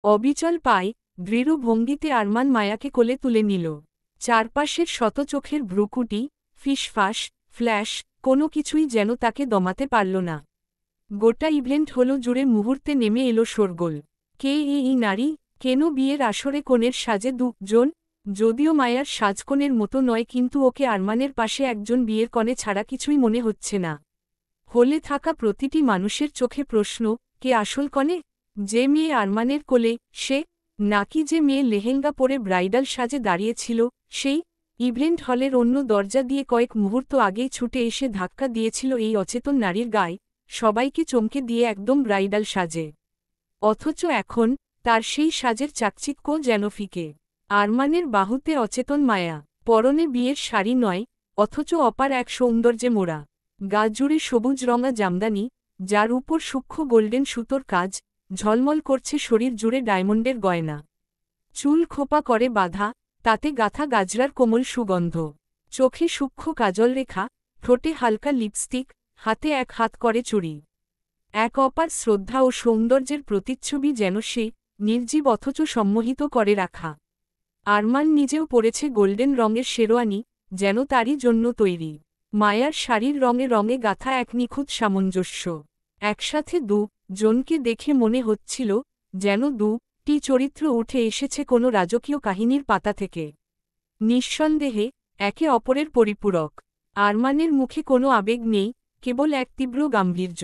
অবিচল পায় দৃঢ় ভঙ্গিতে আরমান মায়াকে কোলে তুলে নিল। চারপাশের শত চোখের ভ্রুকুটি, ফিসফাস, ফ্ল্যাশ, কোনো কিছুই যেন তাকে দমাতে পারল না। গোটা ইভেন্ট হল জুড়ে মুহূর্তে নেমে এলো শোরগোল। কে এই নারী? কেন বিয়ের আসরে কনের সাজে দুজন? যদিও মায়ার সাজকনের মতো নয়, কিন্তু ওকে আরমানের পাশে একজন বিয়ের কনে ছাড়া কিছুই মনে হচ্ছে না। হলে থাকা প্রতিটি মানুষের চোখে প্রশ্ন, কে আসল কনে? যে মেয়ে আরমানের কোলে, সে? নাকি যে মেয়ে লেহেঙ্গা পরে ব্রাইডাল সাজে দাঁড়িয়েছিল, সেই? ইভেন্ট হলের অন্য দরজা দিয়ে কয়েক মুহূর্ত আগেই ছুটে এসে ধাক্কা দিয়েছিল এই অচেতন নারীর গায়ে, সবাইকে চমকে দিয়ে একদম ব্রাইডাল সাজে। অথচ এখন তার সেই সাজের চাকচিক্য যেন ফিকে। আরমানের বাহুতে অচেতন মায়া, পরনে বিয়ের শাড়ি নয়, অথচ অপার এক সৌন্দর্যে মোড়া। গা জুড়ে সবুজ রঙা জামদানি, যার উপর সূক্ষ্ম গোল্ডেন সুতোর কাজ, ঝলমল করছে শরীর জুড়ে ডায়মন্ডের গয়না। চুল খোপা করে বাঁধা, তাতে গাথা গাজরার কোমল সুগন্ধ। চোখে সূক্ষ্ম কাজল রেখা, ঠোঁটে হালকা লিপস্টিক, হাতে এক হাত করে চুড়ি। এক অপার শ্রদ্ধা ও সৌন্দর্যের প্রতিচ্ছবি যেন সে, নির্জীব অথচ সম্মোহিত করে রাখা। আরমান নিজেও পরেছে গোল্ডেন রঙের শেরওয়ানি, যেন তারই জন্য তৈরি। মায়ার শাড়ির রঙে রঙে গাথা এক নিখুঁত সামঞ্জস্য। একসাথে জনকে দেখে মনে হচ্ছিল যেন দুটি চরিত্র উঠে এসেছে কোনো রাজকীয় কাহিনীর পাতা থেকে। নিঃসন্দেহে একে অপরের পরিপূরক। আরমানের মুখে কোনো আবেগ নেই, কেবল এক তীব্র গাম্ভীর্য।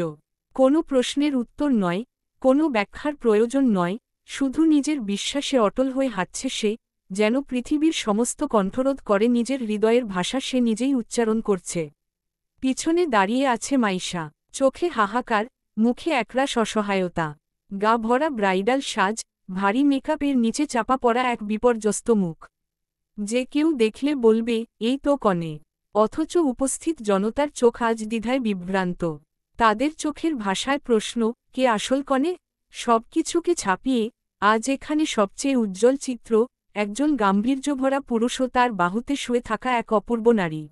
কোনো প্রশ্নের উত্তর নয়, কোনো ব্যাখ্যার প্রয়োজন নয়, শুধু নিজের বিশ্বাসে অটল হয়ে হাঁটছে সে, যেন পৃথিবীর সমস্ত কণ্ঠরোধ করে নিজের হৃদয়ের ভাষা সে নিজেই উচ্চারণ করছে। পিছনে দাঁড়িয়ে আছে মাইশা, চোখে হাহাকার, মুখে একরাশ অসহায়তা। গা ভরা ব্রাইডাল সাজ, ভারী মেকআপের নিচে চাপা পড়া এক বিপর্যস্ত মুখ। যে কেউ দেখলে বলবে, এই তো কনে। অথচ উপস্থিত জনতার চোখ আজ দ্বিধায় বিভ্রান্ত। তাদের চোখের ভাষায় প্রশ্ন, কে আসল কনে? সবকিছুকে ছাপিয়ে আজ এখানে সবচেয়ে উজ্জ্বল চিত্র, একজন গাম্ভীর্যভরা পুরুষ ও তার বাহুতে শুয়ে থাকা এক অপূর্ব নারী।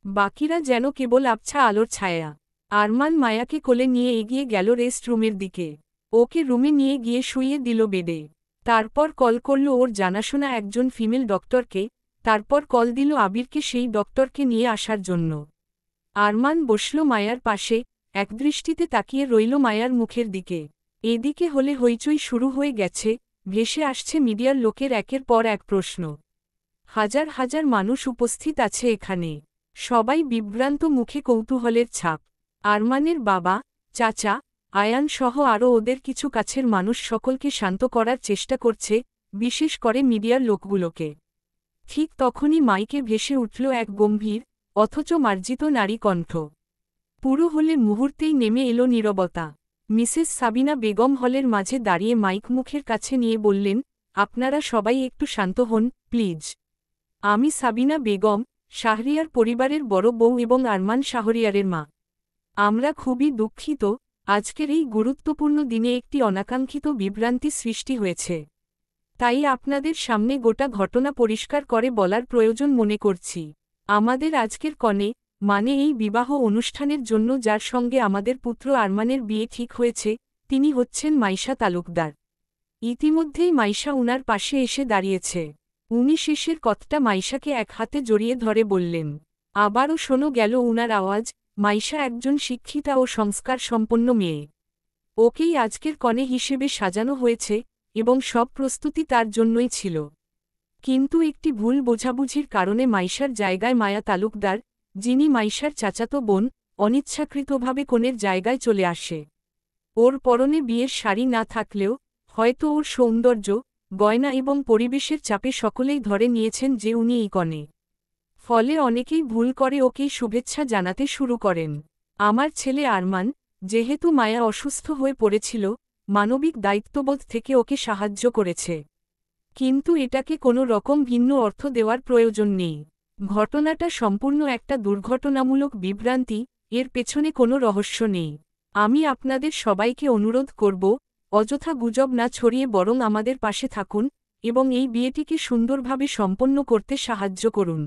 বাকিরা যেন কেবল আবছা আলোর ছায়া। আরমান মায়াকে কোলে নিয়ে এগিয়ে গেল রেস্ট রুমের দিকে। ওকে রুমে নিয়ে গিয়ে শুইয়ে দিল বেডে। তারপর কল করল ওর জানাশোনা একজন ফিমেল ডক্টরকে, তারপর কল দিল আবিরকে সেই ডক্টরকে নিয়ে আসার জন্য। আরমান বসল মায়ার পাশে, একদৃষ্টিতে তাকিয়ে রইল মায়ার মুখের দিকে। এদিকে হলে হইচই শুরু হয়ে গেছে, ভেসে আসছে মিডিয়ার লোকের একের পর এক প্রশ্ন। হাজার হাজার মানুষ উপস্থিত আছে এখানে। সবাই বিভ্রান্ত মুখে কৌতূহলের ছাপ। আরমানের বাবা, চাচা, আয়ান সহ আরও ওদের কিছু কাছের মানুষ সকলকে শান্ত করার চেষ্টা করছে, বিশেষ করে মিডিয়ার লোকগুলোকে। ঠিক তখনই মাইকে ভেসে উঠল এক গম্ভীর, অথচ মার্জিত নারী কণ্ঠ। পুরো হলে মুহূর্তেই নেমে এলো নীরবতা। মিসেস সাবিনা বেগম হলের মাঝে দাঁড়িয়ে মাইক মুখের কাছে নিয়ে বললেন, আপনারা সবাই একটু শান্ত হন, প্লিজ। আমি সাবিনা বেগম, শাহরিয়ার পরিবারের বড় বউ এবং আরমান শাহরিয়ারের মা। আমরা খুবই দুঃখিত, আজকের এই গুরুত্বপূর্ণ দিনে একটি অনাকাঙ্ক্ষিত বিভ্রান্তি সৃষ্টি হয়েছে। তাই আপনাদের সামনে গোটা ঘটনা পরিষ্কার করে বলার প্রয়োজন মনে করছি। আমাদের আজকের কনে, মানে এই বিবাহ অনুষ্ঠানের জন্য যার সঙ্গে আমাদের পুত্র আরমানের বিয়ে ঠিক হয়েছে, তিনি হচ্ছেন মাইশা তালুকদার। ইতিমধ্যেই মাইশা উনার পাশে এসে দাঁড়িয়েছে। উনি শেষের কথাটা মাইশাকে এক হাতে জড়িয়ে ধরে বললেন। আবারও শোনো গেল উনার আওয়াজ, মাইশা একজন শিক্ষিতা ও সংস্কার সম্পন্ন মেয়ে। ওকেই আজকের কনে হিসেবে সাজানো হয়েছে, এবং সব প্রস্তুতি তার জন্যই ছিল। কিন্তু একটি ভুল বোঝাবুঝির কারণে মাইশার জায়গায় মায়া তালুকদার, যিনি মাইশার চাচাতো বোন, অনিচ্ছাকৃতভাবে কনের জায়গায় চলে আসে। ওর পরনে বিয়ের শাড়ি না থাকলেও হয়তো ওর সৌন্দর্য, গয়না এবং পরিবেশের চাপে সকলেই ধরে নিয়েছেন যে উনি এই কনে। ফলে অনেকেই ভুল করে ওকেই শুভেচ্ছা জানাতে শুরু করেন। আমার ছেলে আরমান, যেহেতু মায়া অসুস্থ হয়ে পড়েছিল, মানবিক দায়িত্ববোধ থেকে ওকে সাহায্য করেছে। কিন্তু এটাকে কোনো রকম ভিন্ন অর্থ দেওয়ার প্রয়োজন নেই। ঘটনাটা সম্পূর্ণ একটা দুর্ঘটনামূলক বিভ্রান্তি, এর পেছনে কোনো রহস্য নেই। আমি আপনাদের সবাইকে অনুরোধ করব, অযথা গুজব না ছড়িয়ে বরং আমাদের পাশে থাকুন, এবং এই বিয়েটিকে সুন্দরভাবে সম্পন্ন করতে সাহায্য করুন।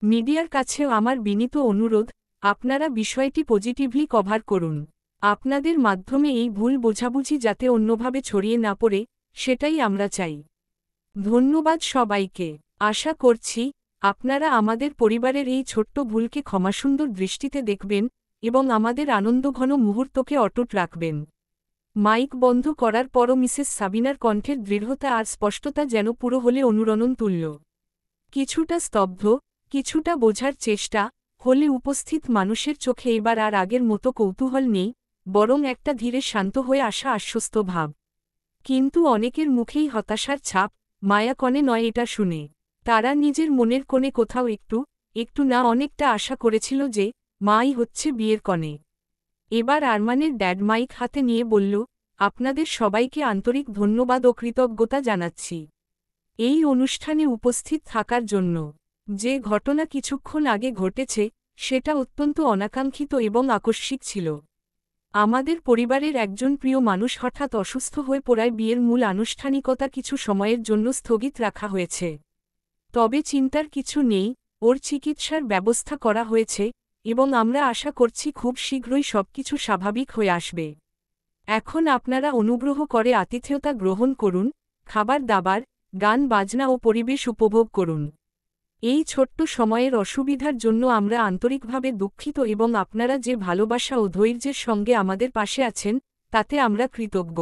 মিডিয়ার কাছেও আমার বিনীত অনুরোধ, আপনারা বিষয়টি পজিটিভলি কভার করুন। আপনাদের মাধ্যমে এই ভুল বোঝাবুঝি যাতে অন্যভাবে ছড়িয়ে না পড়ে, সেটাই আমরা চাই। ধন্যবাদ সবাইকে। আশা করছি আপনারা আমাদের পরিবারের এই ছোট্ট ভুলকে ক্ষমাসুন্দর দৃষ্টিতে দেখবেন এবং আমাদের আনন্দঘন মুহূর্তকে অটুট রাখবেন। মাইক বন্ধ করার পরও মিসেস সাবিনার কণ্ঠের দৃঢ়তা আর স্পষ্টতা যেন পুরো হলে অনুরণন তুলল। কিছুটা স্তব্ধ, কিছুটা বোঝার চেষ্টা হলে উপস্থিত মানুষের চোখে এবার আর আগের মতো কৌতূহল নেই, বরং একটা ধীরে শান্ত হয়ে আসা আশ্বস্ত ভাব। কিন্তু অনেকের মুখেই হতাশার ছাপ, মায়া কনে নয় এটা শুনে। তারা নিজের মনের কোণে কোথাও একটু না অনেকটা আশা করেছিল যে মাই হচ্ছে বিয়ের কনে। এবার আরমানের ড্যাড মাইক হাতে নিয়ে বলল, আপনাদের সবাইকে আন্তরিক ধন্যবাদ ও কৃতজ্ঞতা জানাচ্ছি এই অনুষ্ঠানে উপস্থিত থাকার জন্য। যে ঘটনা কিছুক্ষণ আগে ঘটেছে সেটা অত্যন্ত অনাকাঙ্ক্ষিত এবং আকস্মিক ছিল। আমাদের পরিবারের একজন প্রিয় মানুষ হঠাৎ অসুস্থ হয়ে পড়ায় বিয়ের মূল আনুষ্ঠানিকতা কিছু সময়ের জন্য স্থগিত রাখা হয়েছে। তবে চিন্তার কিছু নেই, ওর চিকিৎসার ব্যবস্থা করা হয়েছে এবং আমরা আশা করছি খুব শীঘ্রই সবকিছু স্বাভাবিক হয়ে আসবে। এখন আপনারা অনুগ্রহ করে আতিথেয়তা গ্রহণ করুন, খাবার দাবার, গান বাজনা ও পরিবেশ উপভোগ করুন। এই ছোট্ট সময়ের অসুবিধার জন্য আমরা আন্তরিকভাবে দুঃখিত এবং আপনারা যে ভালোবাসা ও ধৈর্যের সঙ্গে আমাদের পাশে আছেন তাতে আমরা কৃতজ্ঞ।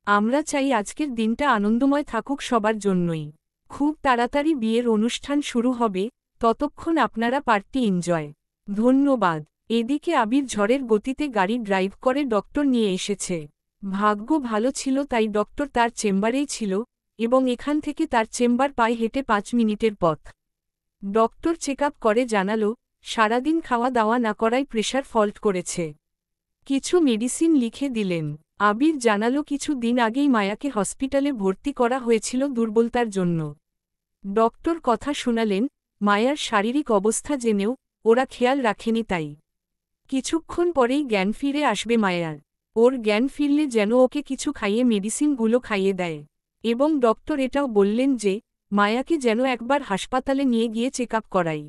আমরা চাই আজকের দিনটা আনন্দময় থাকুক সবার জন্যই। খুব তাড়াতাড়ি বিয়ের অনুষ্ঠান শুরু হবে, ততক্ষণ আপনারা পার্টি এনজয়। ধন্যবাদ। এদিকে আবির ঝড়ের গতিতে গাড়ি ড্রাইভ করে ডক্টর নিয়ে এসেছে। ভাগ্য ভালো ছিল তাই ডক্টর তার চেম্বারেই ছিল এবং এখান থেকে তার চেম্বার পায়ে হেঁটে 5 মিনিটের পথ। ডক্টর চেকআপ করে জানালো সারাদিন খাওয়া দাওয়া না করায় প্রেশার ফল্ট করেছে। কিছু মেডিসিন লিখে দিলেন। আবির জানালো কিছু দিন আগেই মায়াকে হসপিটালে ভর্তি করা হয়েছিল দুর্বলতার জন্য। ডক্টর কথা শোনালেন, মায়ার শারীরিক অবস্থা জেনেও ওরা খেয়াল রাখেনি তাই কিছুক্ষণ পরেই জ্ঞান ফিরে আসবে মায়ার। ওর জ্ঞান ফিরলে যেন ওকে কিছু খাইয়ে মেডিসিনগুলো খাইয়ে দেয় এবং ডক্টর এটাও বললেন যে মায়াকে যেন একবার হাসপাতালে নিয়ে গিয়ে চেকআপ করাই।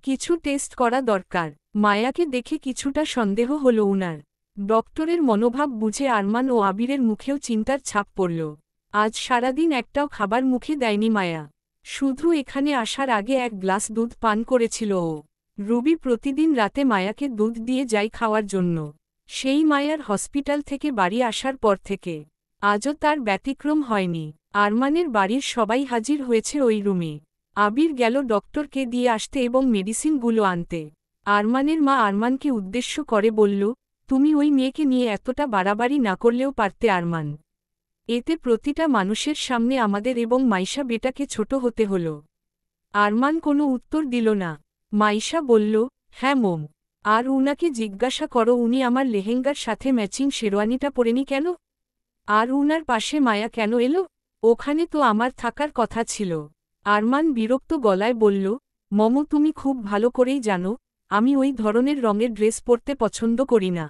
কিছু টেস্ট করা দরকার। মায়াকে দেখে কিছুটা সন্দেহ হল উনার। ডক্টরের মনোভাব বুঝে আরমান ও আবিরের মুখেও চিন্তার ছাপ পড়ল। আজ সারাদিন একটাও খাবার মুখে দেয়নি মায়া। শুধু এখানে আসার আগে 1 গ্লাস দুধ পান করেছিল ও। রুবি প্রতিদিন রাতে মায়াকে দুধ দিয়ে যায় খাওয়ার জন্য। সেই মায়ার হসপিটাল থেকে বাড়ি আসার পর থেকে আজও তার ব্যতিক্রম হয়নি। আরমানের বাড়ির সবাই হাজির হয়েছে ওই রুমে। আবির গেল ডক্টরকে দিয়ে আসতে এবং মেডিসিনগুলো আনতে। আরমানের মা আরমানকে উদ্দেশ্য করে বলল, তুমি ওই মেয়েকে নিয়ে এতটা বাড়াবাড়ি না করলেও পারতে আরমান। এতে প্রতিটা মানুষের সামনে আমাদের এবং মাইশা বেটাকে ছোট হতে হল। আরমান কোনো উত্তর দিল না। মাইশা বলল, হ্যাঁ মম। আর উনাকে জিজ্ঞাসা করো উনি আমার লেহেঙ্গার সাথে ম্যাচিং শেরওয়ানিটা পরেনি কেন? আর উনার পাশে মায়া কেন এলো? ওখানে তো আমার থাকার কথা ছিল। আরমান বিরক্ত গলায় বলল, মম তুমি খুব ভালো করেই জানো আমি ওই ধরনের রঙের ড্রেস পরতে পছন্দ করি না।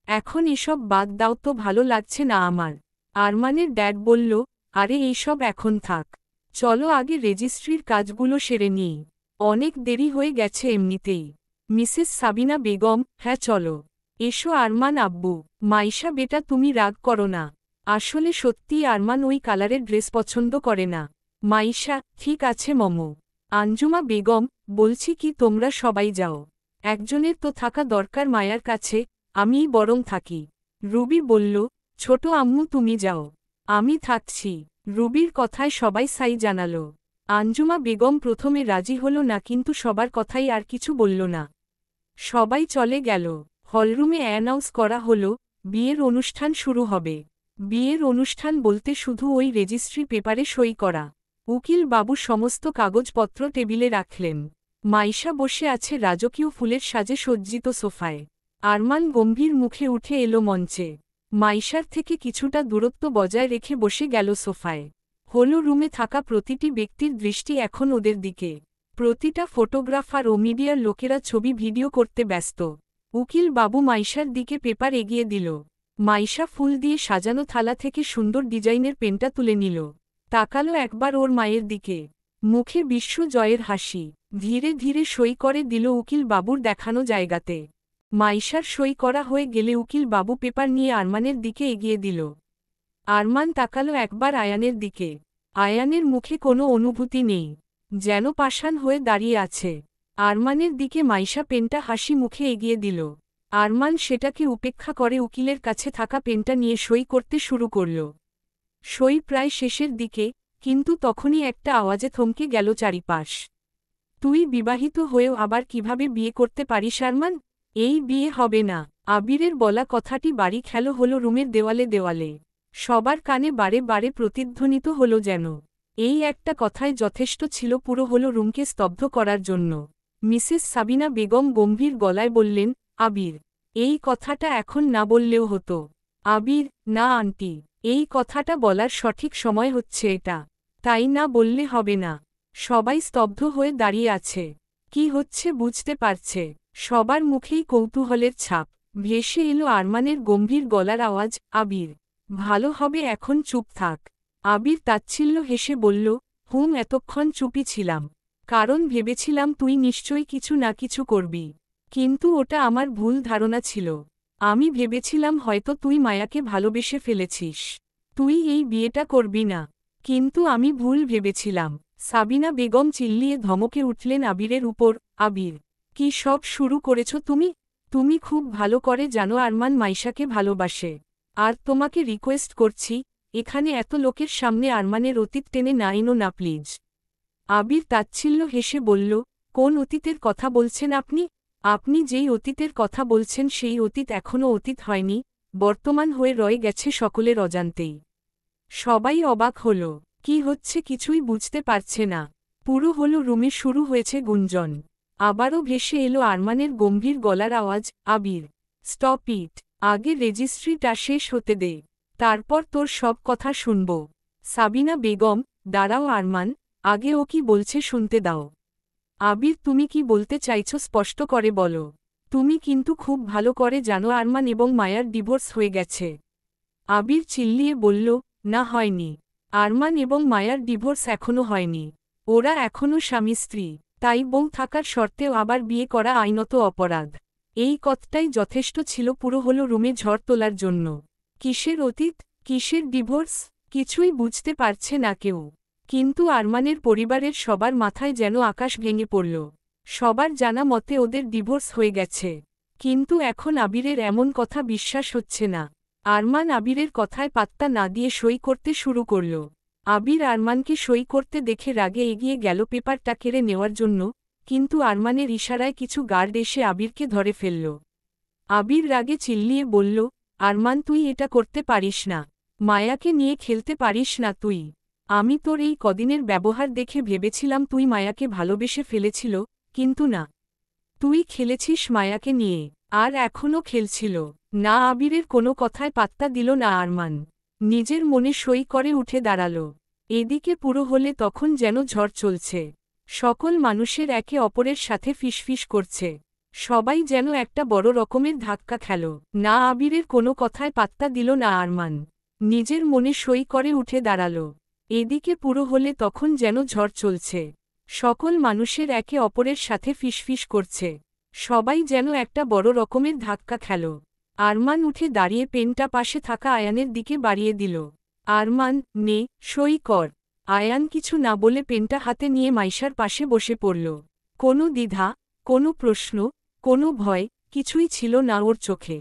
এখন এসব বাদ দাও তো, ভালো লাগছে না আমার। আরমানের ড্যাড বলল, আরে এইসব এখন থাক, চলো আগে রেজিস্ট্রির কাজগুলো সেরে নিই। অনেক দেরি হয়ে গেছে এমনিতেই। মিসেস সাবিনা বেগম, হ্যাঁ চলো। এসো আরমান আব্বু। মাইশা বেটা তুমি রাগ করো না। আসলে সত্যিই আরমান ওই কালারের ড্রেস পছন্দ করে না। মাইশা, ঠিক আছে মম। আঞ্জুমা বেগম, বলছি কি তোমরা সবাই যাও। একজনের তো থাকা দরকার মায়ার কাছে, আমিই বরং থাকি। রুবি বলল, ছোট আম্মু তুমি যাও, আমি থাকছি। রুবির কথায় সবাই সাই জানালো। আঞ্জুমা বেগম প্রথমে রাজি হল না কিন্তু সবার কথাই আর কিছু বলল না। সবাই চলে গেল। হলরুমে অ্যানাউন্স করা হল, বিয়ের অনুষ্ঠান শুরু হবে। বিয়ের অনুষ্ঠান বলতে শুধু ওই রেজিস্ট্রি পেপারে সই করা। উকিল বাবু সমস্ত কাগজপত্র টেবিলে রাখলেন। মাইশা বসে আছে রাজকীয় ফুলের সাজে সজ্জিত সোফায়। আরমান গম্ভীর মুখে উঠে এলো মঞ্চে। মাইশার থেকে কিছুটা দূরত্ব বজায় রেখে বসে গেল সোফায়। হল রুমে থাকা প্রতিটি ব্যক্তির দৃষ্টি এখন ওদের দিকে। প্রতিটা ফটোগ্রাফার ও মিডিয়ার লোকেরা ছবি ভিডিও করতে ব্যস্ত। উকিল বাবু মাইশার দিকে পেপার এগিয়ে দিল। মাইশা ফুল দিয়ে সাজানো থালা থেকে সুন্দর ডিজাইনের পেনটা তুলে নিল। তাকালো একবার ওর মায়ের দিকে। মুখে বিশ্ব জয়ের হাসি। ধীরে ধীরে সই করে দিল উকিল বাবুর দেখানো জায়গাতে। মাইশার সই করা হয়ে গেলে উকিল বাবু পেপার নিয়ে আরমানের দিকে এগিয়ে দিল। আরমান তাকালো একবার আয়ানের দিকে। আয়ানের মুখে কোনো অনুভূতি নেই, যেন পাষাণ হয়ে দাঁড়িয়ে আছে। আরমানের দিকে মাইশা পেনটা হাসি মুখে এগিয়ে দিল। আরমান সেটাকে উপেক্ষা করে উকিলের কাছে থাকা পেনটা নিয়ে সই করতে শুরু করল। সই প্রায় শেষের দিকে, কিন্তু তখনই একটা আওয়াজে থমকে গেল চারিপাশ। তুই বিবাহিত হয়েও আবার কিভাবে বিয়ে করতে পারিস আরমান? এই বিয়ে হবে না। আবিরের বলা কথাটি বাড়ি খেলো হলো রুমের দেওয়ালে দেওয়ালে। সবার কানে বারে বারে প্রতিধ্বনিত হল যেন। এই একটা কথাই যথেষ্ট ছিল পুরো হলো রুমকে স্তব্ধ করার জন্য। মিসেস সাবিনা বেগম গম্ভীর গলায় বললেন, আবির, এই কথাটা এখন না বললেও হতো। আবির, না আন্টি, এই কথাটা বলার সঠিক সময় হচ্ছে এটা। তাই না বললে হবে না। সবাই স্তব্ধ হয়ে দাঁড়িয়ে আছে। কি হচ্ছে বুঝতে পারছে। সবার মুখেই কৌতূহলের ছাপ। ভেসে এলো আরমানের গম্ভীর গলার আওয়াজ, আবির, ভালো হবে এখন চুপ থাক। আবির তাচ্ছিল্য হেসে বলল, এতক্ষণ চুপই ছিলাম, কারণ ভেবেছিলাম তুই নিশ্চয়ই কিছু না কিছু করবি। কিন্তু ওটা আমার ভুল ধারণা ছিল। আমি ভেবেছিলাম হয়তো তুই মায়াকে ভালোবেসে ফেলেছিস। তুই এই বিয়েটা করবি না। কিন্তু আমি ভুল ভেবেছিলাম। সাবিনা বেগম চিল্লিয়ে ধমকে উঠলেন আবিরের উপর, আবির, কি সব শুরু করেছ তুমি? তুমি খুব ভালো করে জানো আরমান মাইশাকে ভালোবাসে। আর তোমাকে রিকোয়েস্ট করছি, এখানে এত লোকের সামনে আরমানের অতীত টেনে না এনো না প্লিজ। আবির তাচ্ছিল্য হেসে বলল, কোন অতীতের কথা বলছেন আপনি? আপনি যেই অতীতের কথা বলছেন সেই অতীত এখনও অতীত হয়নি, বর্তমান হয়ে রয়ে গেছে সকলের অজান্তেই। সবাই অবাক হল। কি হচ্ছে কিছুই বুঝতে পারছে না। পুরো হলো রুমে শুরু হয়েছে গুঞ্জন। আবারও ভেসে এলো আরমানের গম্ভীর গলার আওয়াজ, আবির, স্টপ ইট। আগে রেজিস্ট্রিটা শেষ হতে দে, তারপর তোর সব কথা শুনব। সাবিনা বেগম, দাঁড়াও আরমান, আগে ও কি বলছে শুনতে দাও। আবির, তুমি কি বলতে চাইছো স্পষ্ট করে বলো। তুমি কিন্তু খুব ভালো করে জানো আরমান এবং মায়ার ডিভোর্স হয়ে গেছে। আবির চিল্লিয়ে বলল, না হয়নি। আরমান এবং মায়ার ডিভোর্স এখনও হয়নি। ওরা এখনও স্বামী স্ত্রী। তাই বউ থাকার শর্তেও আবার বিয়ে করা আইনত অপরাধ। এই কথাটাই যথেষ্ট ছিল পুরো হলো রুমে ঝড় তোলার জন্য। কিসের অতীত, কিসের ডিভোর্স, কিছুই বুঝতে পারছে না কেউ। কিন্তু আরমানের পরিবারের সবার মাথায় যেন আকাশ ভেঙে পড়ল। সবার জানা মতে ওদের ডিভোর্স হয়ে গেছে। কিন্তু এখন আবিরের এমন কথা বিশ্বাস হচ্ছে না। আরমান আবিরের কথায় পাত্তা না দিয়ে সই করতে শুরু করল। আবির আরমানকে সই করতে দেখে রাগে এগিয়ে গেল পেপারটা কেড়ে নেওয়ার জন্য, কিন্তু আরমানের ইশারায় কিছু গার্ড এসে আবিরকে ধরে ফেলল। আবির রাগে চিল্লিয়ে বলল, আরমান, তুই এটা করতে পারিস না। মায়াকে নিয়ে খেলতে পারিস না তুই। আমি তোর এই কদিনের ব্যবহার দেখে ভেবেছিলাম তুই মায়াকে ভালোবেসে ফেলেছিল, কিন্তু না। তুই খেলেছিস মায়াকে নিয়ে, আর এখনও খেলছিল না। আবিরের কোনো কথায় পাত্তা দিল না আরমান। নিজের মনে সই করে উঠে দাঁড়াল। এদিকে পুরো হলে তখন যেন ঝড় চলছে। সকল মানুষের একে অপরের সাথে ফিসফিস করছে। সবাই যেন একটা বড় রকমের ধাক্কা খেল। না, আবিরের কোনো কথায় পাত্তা দিল না আরমান। নিজের মনে সই করে উঠে দাঁড়াল। এদিকে পুরো হলে তখন যেন ঝড় চলছে। সকল মানুষের একে অপরের সাথে ফিসফিস করছে। সবাই যেন একটা বড় রকমের ধাক্কা খেল। আরমান উঠে দাঁড়িয়ে পেনটা পাশে থাকা আয়ানের দিকে বাড়িয়ে দিল। আরমান, নে, সই কর। আয়ান কিছু না বলে পেনটা হাতে নিয়ে মাইশার পাশে বসে পড়ল। কোনো দ্বিধা, কোনো প্রশ্ন, কোনো ভয়, কিছুই ছিল না ওর চোখে।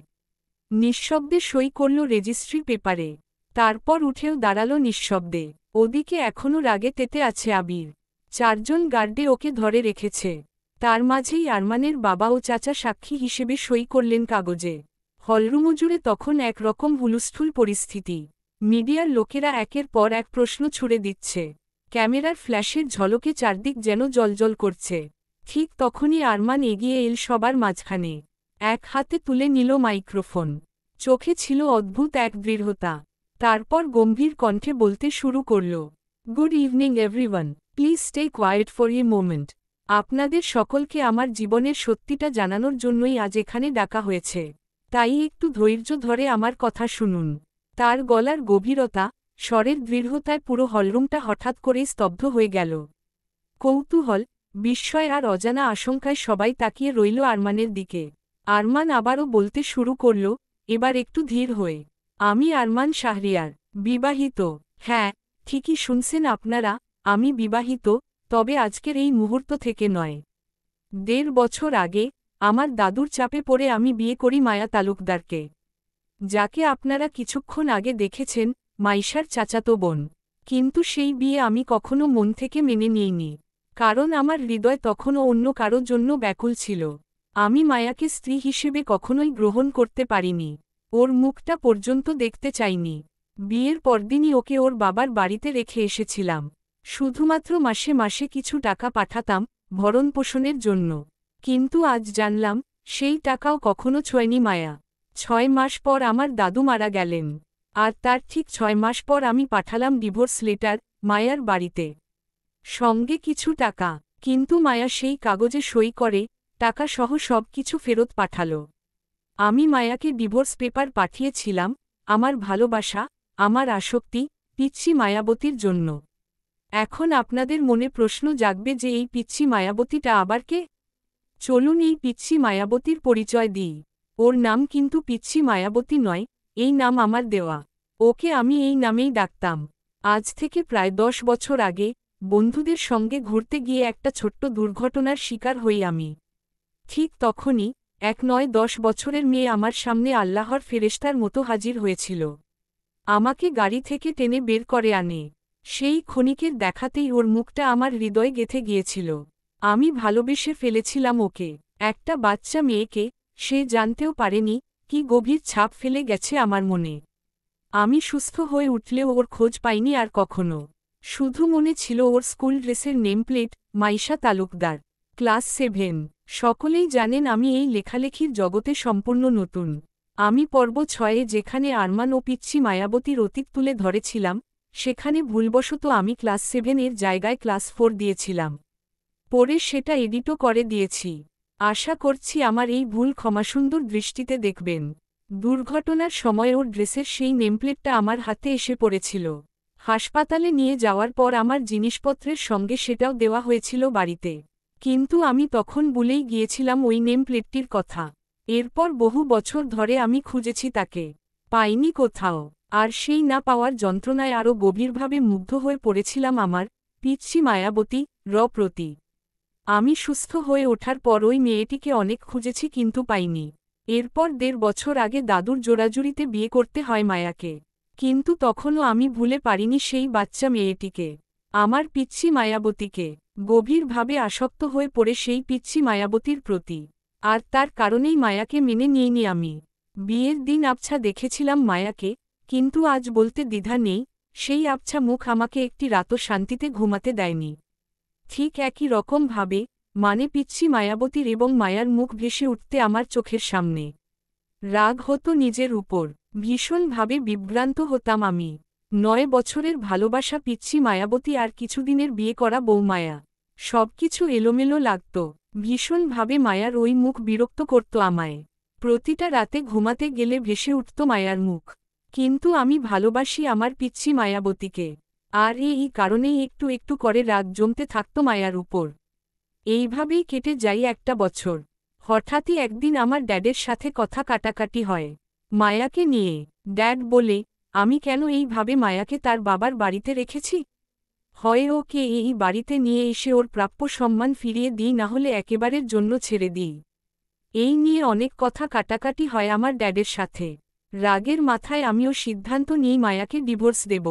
নিঃশব্দে সই করল রেজিস্ট্রি পেপারে। তারপর উঠেও দাঁড়াল নিঃশব্দে। ওদিকে এখনও রাগে তেতে আছে আবির। চারজন গার্ডে ওকে ধরে রেখেছে। তার মাঝেই আরমানের বাবা ও চাচা সাক্ষী হিসেবে সই করলেন কাগজে। হলরুম জুড়ে তখন একরকম হুলস্থুল পরিস্থিতি। মিডিয়ার লোকেরা একের পর এক প্রশ্ন ছুড়ে দিচ্ছে। ক্যামেরার ফ্ল্যাশের ঝলকে চারদিক যেন জ্বলজ্বল করছে। ঠিক তখনই আরমান এগিয়ে এল সবার মাঝখানে। এক হাতে তুলে নিল মাইক্রোফোন। চোখে ছিল অদ্ভুত এক দৃঢ়তা। তারপর গম্ভীর কণ্ঠে বলতে শুরু করল, good evening everyone, please stay quiet for a moment. আপনাদের সকলকে আমার জীবনের সত্যিটা জানানোর জন্যই আজ এখানে ডাকা হয়েছে। তাই একটু ধৈর্য ধরে আমার কথা শুনুন। তার গলার গভীরতা, স্বরের দৃঢ়তায় পুরো হলরুমটা হঠাৎ করেই স্তব্ধ হয়ে গেল। কৌতূহল, বিস্ময় আর অজানা আশঙ্কায় সবাই তাকিয়ে রইল আরমানের দিকে। আরমান আবারও বলতে শুরু করল, এবার একটু ধীর হয়ে, আমি আরমান শাহরিয়ার, বিবাহিত। হ্যাঁ, ঠিকই শুনছেন আপনারা, আমি বিবাহিত, তবে আজকের এই মুহূর্ত থেকে নয়। ১.৫ বছর আগে আমার দাদুর চাপে পড়ে আমি বিয়ে করি মায়া তালুকদারকে, যাকে আপনারা কিছুক্ষণ আগে দেখেছেন, মাইশার চাচাতো বোন। কিন্তু সেই বিয়ে আমি কখনো মন থেকে মেনে নিইনি, কারণ আমার হৃদয় তখনও অন্য কারোর জন্য ব্যাকুল ছিল। আমি মায়াকে স্ত্রী হিসেবে কখনোই গ্রহণ করতে পারিনি, ওর মুখটা পর্যন্ত দেখতে চাইনি। বিয়ের পরদিনই ওকে ওর বাবার বাড়িতে রেখে এসেছিলাম, শুধুমাত্র মাসে মাসে কিছু টাকা পাঠাতাম ভরণপোষণের জন্য। কিন্তু আজ জানলাম সেই টাকাও কখনো ছোঁয়নি মায়া। ৬ মাস পর আমার দাদু মারা গেলেন, আর তার ঠিক ৬ মাস পর আমি পাঠালাম ডিভোর্স লেটার মায়ার বাড়িতে, সঙ্গে কিছু টাকা। কিন্তু মায়া সেই কাগজে সই করে টাকা সহ সব কিছু ফেরত পাঠাল। আমি মায়াকে ডিভোর্স পেপার পাঠিয়েছিলাম আমার ভালোবাসা, আমার আসক্তি, পিচ্ছি মায়াবতীর জন্য। এখন আপনাদের মনে প্রশ্ন জাগবে যে এই পিচ্ছি মায়াবতীটা আবার কে? চলুন এই পিচ্ছি মায়াবতীর পরিচয় দিই। ওর নাম কিন্তু পিচ্ছি মায়াবতী নয়, এই নাম আমার দেওয়া। ওকে আমি এই নামেই ডাকতাম। আজ থেকে প্রায় ১০ বছর আগে বন্ধুদের সঙ্গে ঘুরতে গিয়ে একটা ছোট্ট দুর্ঘটনার শিকার হই আমি। ঠিক তখনই এক নয় ১০ বছরের মেয়ে আমার সামনে আল্লাহর ফেরেশতার মতো হাজির হয়েছিল। আমাকে গাড়ি থেকে টেনে বের করে আনে। সেই ক্ষণিকের দেখাতেই ওর মুখটা আমার হৃদয়ে গেঁথে গিয়েছিল। আমি ভালোবেসে ফেলেছিলাম ওকে, একটা বাচ্চা মেয়েকে। সে জানতেও পারেনি কি গভীর ছাপ ফেলে গেছে আমার মনে। আমি সুস্থ হয়ে উঠলেও ওর খোঁজ পাইনি আর কখনো। শুধু মনে ছিল ওর স্কুল ড্রেসের নেমপ্লেট, মাইশা তালুকদার, ক্লাস 7। সকলেই জানেন আমি এই লেখালেখির জগতে সম্পূর্ণ নতুন। আমি পর্ব 6-এ যেখানে আরমান ও পিচ্ছি মায়াবতীর অতীত তুলে ধরেছিলাম, সেখানে ভুলবশত আমি ক্লাস 7-এর জায়গায় ক্লাস 4 দিয়েছিলাম। পরে সেটা এডিটও করে দিয়েছি। আশা করছি আমার এই ভুল ক্ষমাসুন্দর দৃষ্টিতে দেখবেন। দুর্ঘটনার সময় ওর ড্রেসের সেই নেমপ্লেটটা আমার হাতে এসে পড়েছিল। হাসপাতালে নিয়ে যাওয়ার পর আমার জিনিসপত্রের সঙ্গে সেটাও দেওয়া হয়েছিল বাড়িতে। কিন্তু আমি তখন ভুলেই গিয়েছিলাম ওই নেমপ্লেটটির কথা। এরপর বহু বছর ধরে আমি খুঁজেছি তাকে, পাইনি কোথাও। আর সেই না পাওয়ার যন্ত্রণায় আরও গভীরভাবে মুগ্ধ হয়ে পড়েছিলাম আমার পিচ্ছি মায়াবতী প্রতি। আমি সুস্থ হয়ে ওঠার পর ওই মেয়েটিকে অনেক খুঁজেছি কিন্তু পাইনি। এরপর ১.৫ বছর আগে দাদুর জোড়াজুড়িতে বিয়ে করতে হয় মায়াকে। কিন্তু তখনও আমি ভুলে পারিনি সেই বাচ্চা মেয়েটিকে, আমার পিচ্ছি মায়াবতীকে। গভীরভাবে আসক্ত হয়ে পড়ে সেই পিচ্ছি মায়াবতীর প্রতি। আর তার কারণেই মায়াকে মেনে নিইনি আমি। বিয়ের দিন আবছা দেখেছিলাম মায়াকে, কিন্তু আজ বলতে দ্বিধা নেই, সেই আবছা মুখ আমাকে একটি রাতও শান্তিতে ঘুমাতে দেয়নি। ঠিক একই রকমভাবে মানে পিচ্ছি মায়াবতীর এবং মায়ার মুখ ভেসে উঠতে আমার চোখের সামনে। রাগ হতো নিজের উপর, ভীষণভাবে বিভ্রান্ত হতাম আমি। ৯ বছরের ভালোবাসা পিচ্ছি মায়াবতী আর কিছুদিনের বিয়ে করা বউ মায়া, সবকিছু এলোমেলো লাগত। ভীষণভাবে মায়ার ওই মুখ বিরক্ত করত আমায়। প্রতিটা রাতে ঘুমাতে গেলে ভেসে উঠত মায়ার মুখ। কিন্তু আমি ভালোবাসি আমার পিচ্ছি মায়াবতীকে, আর এই কারণেই একটু একটু করে রাগ জমতে থাকত মায়ার উপর। এইভাবেই কেটে যাই একটা বছর। হঠাৎই একদিন আমার ড্যাডের সাথে কথা কাটাকাটি হয় মায়াকে নিয়ে। ড্যাড বলে, আমি কেন এইভাবে মায়াকে তার বাবার বাড়িতে রেখেছি, হয় ওকে এই বাড়িতে নিয়ে এসে ওর প্রাপ্য সম্মান ফিরিয়ে দিই, না হলে একেবারের জন্য ছেড়ে দিই। এই নিয়ে অনেক কথা কাটাকাটি হয় আমার ড্যাডের সাথে। রাগের মাথায় আমিও সিদ্ধান্ত নিই মায়াকে ডিভোর্স দেব।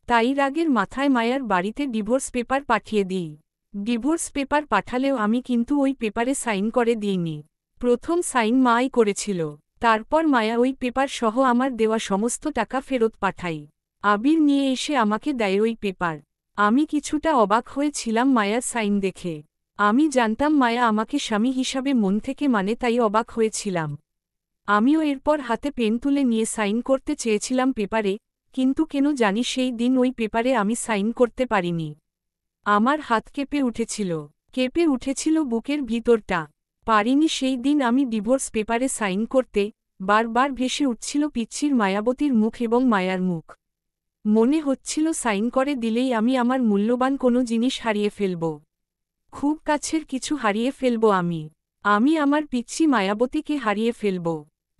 তাই রাগের মাথায় মায়ার বাড়িতে ডিভোর্স পেপার পাঠিয়ে দিই। ডিভোর্স পেপার পাঠালেও আমি কিন্তু ওই পেপারে সাইন করে দিইনি। প্রথম সাইন মাই করেছিল, তারপর মায়া ওই পেপার সহ আমার দেওয়া সমস্ত টাকা ফেরত পাঠাই। আবির নিয়ে এসে আমাকে দেয় ওই পেপার। আমি কিছুটা অবাক হয়েছিলাম মায়ার সাইন দেখে। আমি জানতাম মায়া আমাকে স্বামী হিসাবে মন থেকে মানে, তাই অবাক হয়েছিলাম। আমিও এরপর হাতে পেন তুলে নিয়ে সাইন করতে চেয়েছিলাম পেপারে, কিন্তু কেন জানি সেই দিন ওই পেপারে আমি সাইন করতে পারিনি। আমার হাত কেঁপে উঠেছিল বুকের ভিতরটা। পারিনি সেই দিন আমি ডিভোর্স পেপারে সাইন করতে। বারবার ভেসে উঠছিল পিচ্ছির মায়াবতীর মুখ এবং মায়ার মুখ। মনে হচ্ছিল সাইন করে দিলেই আমি আমার মূল্যবান কোনো জিনিস হারিয়ে ফেলব, খুব কাছের কিছু হারিয়ে ফেলব। আমি আমার পিচ্ছি মায়াবতীকে হারিয়ে ফেলব।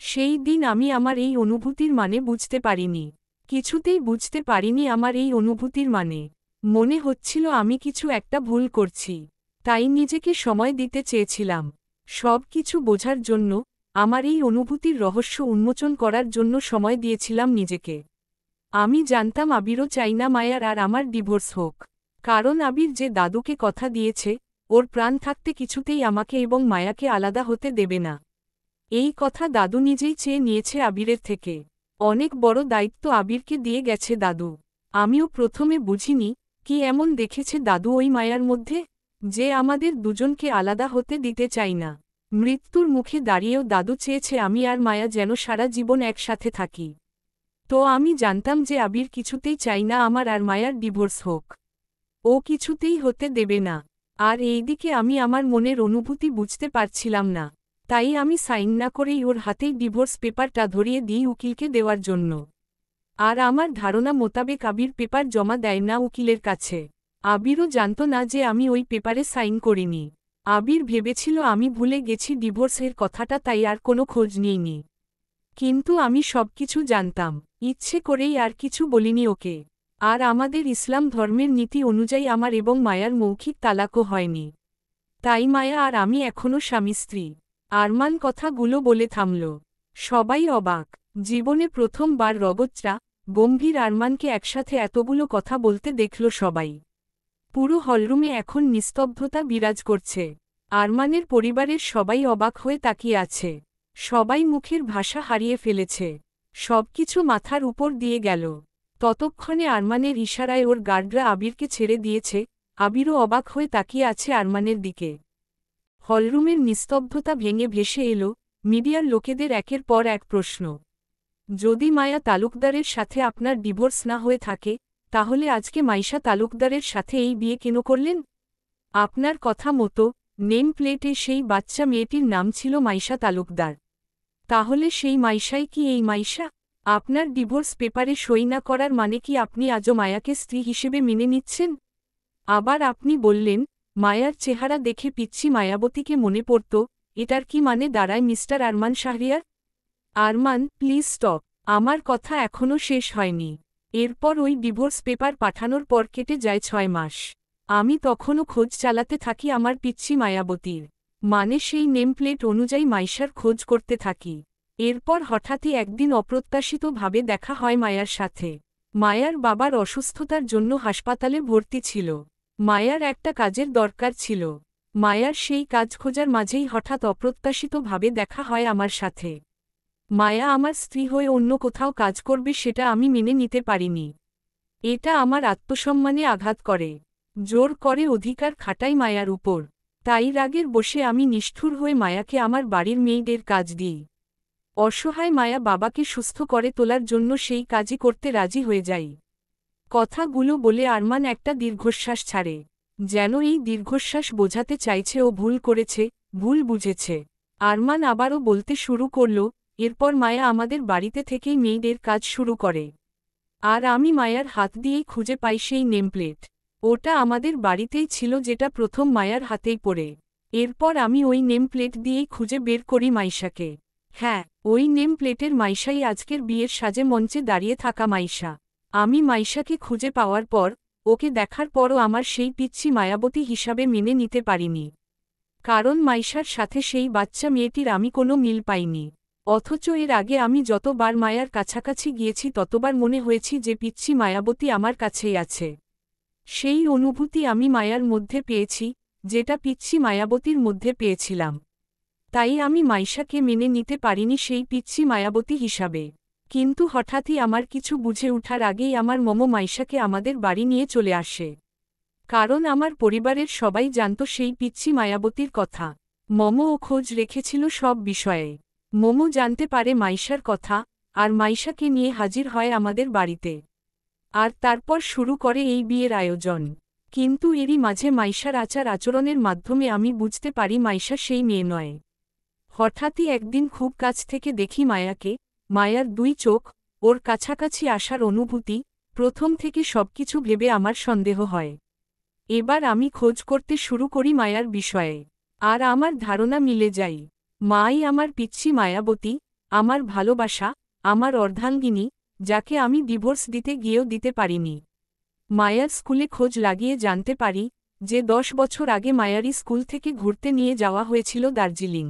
সেই দিন আমি আমার এই অনুভূতির মানে বুঝতে পারিনি। কিছুতেই বুঝতে পারিনি আমার এই অনুভূতির মানে। মনে হচ্ছিল আমি কিছু একটা ভুল করছি। তাই নিজেকে সময় দিতে চেয়েছিলাম সব কিছু বোঝার জন্য, আমার এই অনুভূতির রহস্য উন্মোচন করার জন্য সময় দিয়েছিলাম নিজেকে। আমি জানতাম আবিরও চাই না মায়ার আর আমার ডিভোর্স হোক। কারণ আবির যে দাদুকে কথা দিয়েছে, ওর প্রাণ থাকতে কিছুতেই আমাকে এবং মায়াকে আলাদা হতে দেবে না। এই কথা দাদু নিজেই চেয়ে নিয়েছে আবিরের থেকে। অনেক বড় দায়িত্ব আবিরকে দিয়ে গেছে দাদু। আমিও প্রথমে বুঝিনি কি এমন দেখেছে দাদু ওই মায়ার মধ্যে, যে আমাদের দুজনকে আলাদা হতে দিতে চাই না। মৃত্যুর মুখে দাঁড়িয়েও দাদু চেয়েছে আমি আর মায়া যেন সারা জীবন একসাথে থাকি। তো আমি জানতাম যে আবির কিছুতেই চাই না আমার আর মায়ার ডিভোর্স হোক। ও কিছুতেই হতে দেবে না। আর এইদিকে আমি আমার মনের অনুভূতি বুঝতে পারছিলাম না। তাই আমি সাইন না করেই ওর হাতেই ডিভোর্স পেপারটা ধরিয়ে দিই উকিলকে দেওয়ার জন্য। আর আমার ধারণা মোতাবেক আবির পেপার জমা দেয় না উকিলের কাছে। আবিরও জানত না যে আমি ওই পেপারে সাইন করিনি। আবির ভেবেছিল আমি ভুলে গেছি ডিভোর্সের কথাটা, তাই আর কোনো খোঁজ নিইনি। কিন্তু আমি সবকিছু জানতাম, ইচ্ছে করেই আর কিছু বলিনি ওকে। আর আমাদের ইসলাম ধর্মের নীতি অনুযায়ী আমার এবং মায়ার মৌখিক তালাকও হয়নি। তাই মায়া আর আমি এখনও স্বামী স্ত্রী। আরমান কথাগুলো বলে থামল। সবাই অবাক। জীবনে প্রথমবার রগচ্চা গম্ভীর আরমানকে একসাথে এতগুলো কথা বলতে দেখল সবাই। পুরো হলরুমে এখন নিস্তব্ধতা বিরাজ করছে। আরমানের পরিবারের সবাই অবাক হয়ে তাকিয়ে আছে। সবাই মুখের ভাষা হারিয়ে ফেলেছে। সবকিছু মাথার উপর দিয়ে গেল। ততক্ষণে আরমানের ইশারায় ওর গার্ডরা আবিরকে ছেড়ে দিয়েছে। আবিরও অবাক হয়ে তাকিয়ে আছে আরমানের দিকে। হলরুমের নিস্তব্ধতা ভেঙে ভেসে এলো মিডিয়ার লোকেদের একের পর এক প্রশ্ন। যদি মায়া তালুকদারের সাথে আপনার ডিভোর্স না হয়ে থাকে, তাহলে আজকে মাইশা তালুকদারের সাথে এই বিয়ে কেন করলেন? আপনার কথা মতো নেম প্লেটে সেই বাচ্চা মেয়েটির নাম ছিল মাইশা তালুকদার। তাহলে সেই মাইশাই কি এই মাইশা? আপনার ডিভোর্স পেপারে সই না করার মানে কি আপনি আজও মায়াকে স্ত্রী হিসেবে মেনে নিচ্ছেন? আবার আপনি বললেন, মায়ার চেহারা দেখে পিচ্ছি মায়াবতীকে মনে পড়ত, এটার কি মানে দাঁড়ায় mister Arman Shahriar? Arman, please stop. আমার কথা এখনও শেষ হয়নি। এরপর ওই ডিভোর্স পেপার পাঠানোর পর কেটে যায় 6 মাস। আমি তখনও খোঁজ চালাতে থাকি আমার পিচ্ছি মায়াবতীর। মানে সেই নেমপ্লেট অনুযায়ী মাইশার খোঁজ করতে থাকি। এরপর হঠাৎই একদিন অপ্রত্যাশিতভাবে দেখা হয় মায়ার সাথে। মায়ার বাবার অসুস্থতার জন্য হাসপাতালে ভর্তি ছিল। মায়ার একটা কাজের দরকার ছিল। মায়ার সেই কাজ খোঁজার মাঝেই হঠাৎ অপ্রত্যাশিতভাবে দেখা হয় আমার সাথে। মায়া আমার স্ত্রী হয়ে অন্য কোথাও কাজ করবে সেটা আমি মেনে নিতে পারিনি। এটা আমার আত্মসম্মানে আঘাত করে। জোর করে অধিকার খাটাই মায়ার উপর। তাই রাগের বসে আমি নিষ্ঠুর হয়ে মায়াকে আমার বাড়ির মেয়েদের কাজ দিই। অসহায় মায়া বাবাকে সুস্থ করে তোলার জন্য সেই কাজই করতে রাজি হয়ে যাই। কথাগুলো বলে আরমান একটা দীর্ঘশ্বাস ছাড়ে। যেন এই দীর্ঘশ্বাস বোঝাতে চাইছে ও ভুল করেছে, ভুল বুঝেছে। আরমান আবারও বলতে শুরু করল, এরপর মায়া আমাদের বাড়িতে থেকেই মেয়েদের কাজ শুরু করে। আর আমি মায়ার হাত দিয়েই খুঁজে পাই সেই নেমপ্লেট। ওটা আমাদের বাড়িতেই ছিল, যেটা প্রথম মায়ার হাতেই পড়ে। এরপর আমি ওই নেমপ্লেট দিয়েই খুঁজে বের করি মাইশাকে। হ্যাঁ, ওই নেমপ্লেটের মাইশাই আজকের বিয়ের সাজে মঞ্চে দাঁড়িয়ে থাকা মাইশা। আমি মাইশাকে খুঁজে পাওয়ার পর, ওকে দেখার পরও আমার সেই পিচ্ছি মায়াবতী হিসাবে মেনে নিতে পারিনি। কারণ মাইশার সাথে সেই বাচ্চা মেয়েটির আমি কোনো মিল পাইনি। অথচ এর আগে আমি যতবার মায়ার কাছাকাছি গিয়েছি ততবার মনে হয়েছি যে পিচ্ছি মায়াবতী আমার কাছেই আছে। সেই অনুভূতি আমি মায়ার মধ্যে পেয়েছি, যেটা পিচ্ছি মায়াবতীর মধ্যে পেয়েছিলাম। তাই আমি মাইশাকে মেনে নিতে পারিনি সেই পিচ্ছি মায়াবতী হিসাবে। কিন্তু হঠাৎই আমার কিছু বুঝে ওঠার আগেই আমার মম মাইশাকে আমাদের বাড়ি নিয়ে চলে আসে। কারণ আমার পরিবারের সবাই জানত সেই পিচ্ছি মায়াবতীর কথা। মমও খোঁজ রেখেছিল সব বিষয়ে। মমো জানতে পারে মাইশার কথা, আর মাইশাকে নিয়ে হাজির হয় আমাদের বাড়িতে। আর তারপর শুরু করে এই বিয়ের আয়োজন। কিন্তু এরই মাঝে মাইশার আচার আচরণের মাধ্যমে আমি বুঝতে পারি মাইশা সেই মেয়ে নয়। হঠাৎই একদিন খুব কাছ থেকে দেখি মায়াকে, মায়ার 2 চোখ, ওর কাছাকাছি আসার অনুভূতি, প্রথম থেকে সবকিছু ভেবে আমার সন্দেহ হয়। এবার আমি খোঁজ করতে শুরু করি মায়ার বিষয়ে। আর আমার ধারণা মিলে যায়। মাই আমার পিচ্ছি মায়াবতী, আমার ভালোবাসা, আমার অর্ধাঙ্গিনী, যাকে আমি ডিভোর্স দিতে গিয়েও দিতে পারিনি। মায়ার স্কুলে খোঁজ লাগিয়ে জানতে পারি যে 10 বছর আগে মায়ারই স্কুল থেকে ঘুরতে নিয়ে যাওয়া হয়েছিল দার্জিলিং।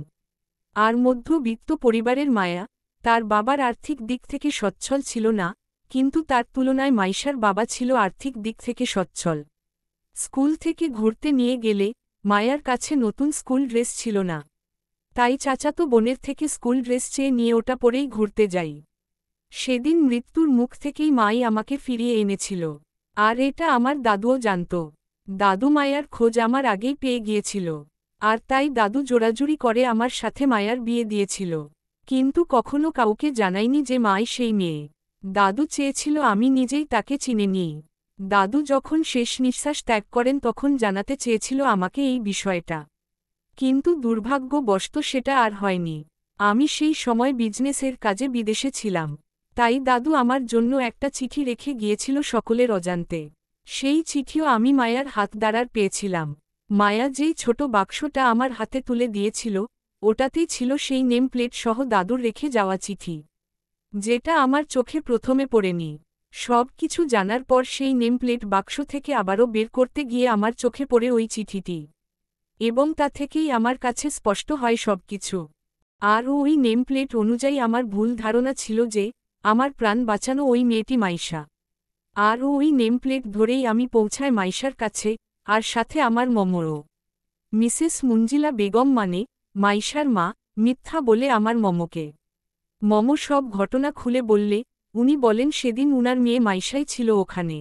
আর মধ্যবিত্ত পরিবারের মায়া, তার বাবার আর্থিক দিক থেকে সচ্ছল ছিল না, কিন্তু তার তুলনায় মাইশার বাবা ছিল আর্থিক দিক থেকে সচ্ছল। স্কুল থেকে ঘুরতে নিয়ে গেলে মায়ার কাছে নতুন স্কুল ড্রেস ছিল না, তাই চাচাতো বোনের থেকে স্কুল ড্রেস চেয়ে নিয়ে ওটা পরেই ঘুরতে যাই। সেদিন মৃত্যুর মুখ থেকেই মাই আমাকে ফিরিয়ে এনেছিল, আর এটা আমার দাদুও জানত। দাদু মায়ার খোঁজ আমার আগেই পেয়ে গিয়েছিল, আর তাই দাদু জোরাজুরি করে আমার সাথে মায়ার বিয়ে দিয়েছিল, কিন্তু কখনো কাউকে জানাইনি যে মাই সেই মেয়ে। দাদু চেয়েছিল আমি নিজেই তাকে চিনে নিই। দাদু যখন শেষ নিঃশ্বাস ত্যাগ করেন তখন জানাতে চেয়েছিল আমাকে এই বিষয়টা, কিন্তু দুর্ভাগ্যবশত সেটা আর হয়নি। আমি সেই সময় বিজনেসের কাজে বিদেশে ছিলাম, তাই দাদু আমার জন্য একটা চিঠি রেখে গিয়েছিল সকলের অজান্তে। সেই চিঠিও আমি মায়ার হাত দ্বারার পেয়েছিলাম। মায়া যেই ছোট বাক্সটা আমার হাতে তুলে দিয়েছিল, ওটাতেই ছিল সেই নেম প্লেট সহ দাদুর রেখে যাওয়া চিঠি, যেটা আমার চোখে প্রথমে পড়েনি। সব কিছু জানার পর সেই নেম প্লেট বাক্স থেকে আবারও বের করতে গিয়ে আমার চোখে পড়ে ওই চিঠিটি, এবং তা থেকেই আমার কাছে স্পষ্ট হয় সবকিছু। আর ওই নেম প্লেট অনুযায়ী আমার ভুল ধারণা ছিল যে আমার প্রাণ বাঁচানো ওই মেয়েটি মাইশা। আর ওই নেম প্লেট ধরেই আমি পৌঁছায় মাইশার কাছে, আর সাথে আমার মমরও। মিসেস মুঞ্জিলা বেগম মানে মাইশার মা মিথ্যা বলে আমার মমকে। মম সব ঘটনা খুলে বললে উনি বলেন সেদিন উনার মেয়ে মাইশাই ছিল ওখানে।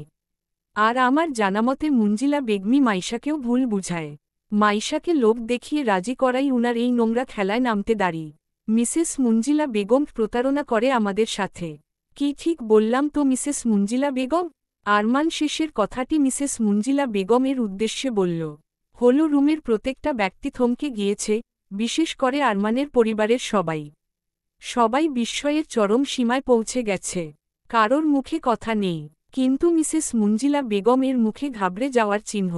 আর আমার জানামতে মুঞ্জিলা বেগমি মাইশাকেও ভুল বুঝায়। মাইশাকে লোভ দেখিয়ে রাজি করাই উনার এই নোংরা খেলায় নামতে দাঁড়ি। মিসেস মুঞ্জিলা বেগম প্রতারণা করে আমাদের সাথে। কি ঠিক বললাম তো মিসেস মুঞ্জিলা বেগম? আরমান শেষের কথাটি মিসেস মুঞ্জিলা বেগমের উদ্দেশ্যে বলল। হলো রুমের প্রত্যেকটা ব্যক্তি থমকে গিয়েছে, বিশেষ করে আরমানের পরিবারের সবাই। সবাই বিস্ময়ের চরম সীমায় পৌঁছে গেছে। কারোর মুখে কথা নেই, কিন্তু মিসেস মুঞ্জিলা বেগমের মুখে ঘাবড়ে যাওয়ার চিহ্ন।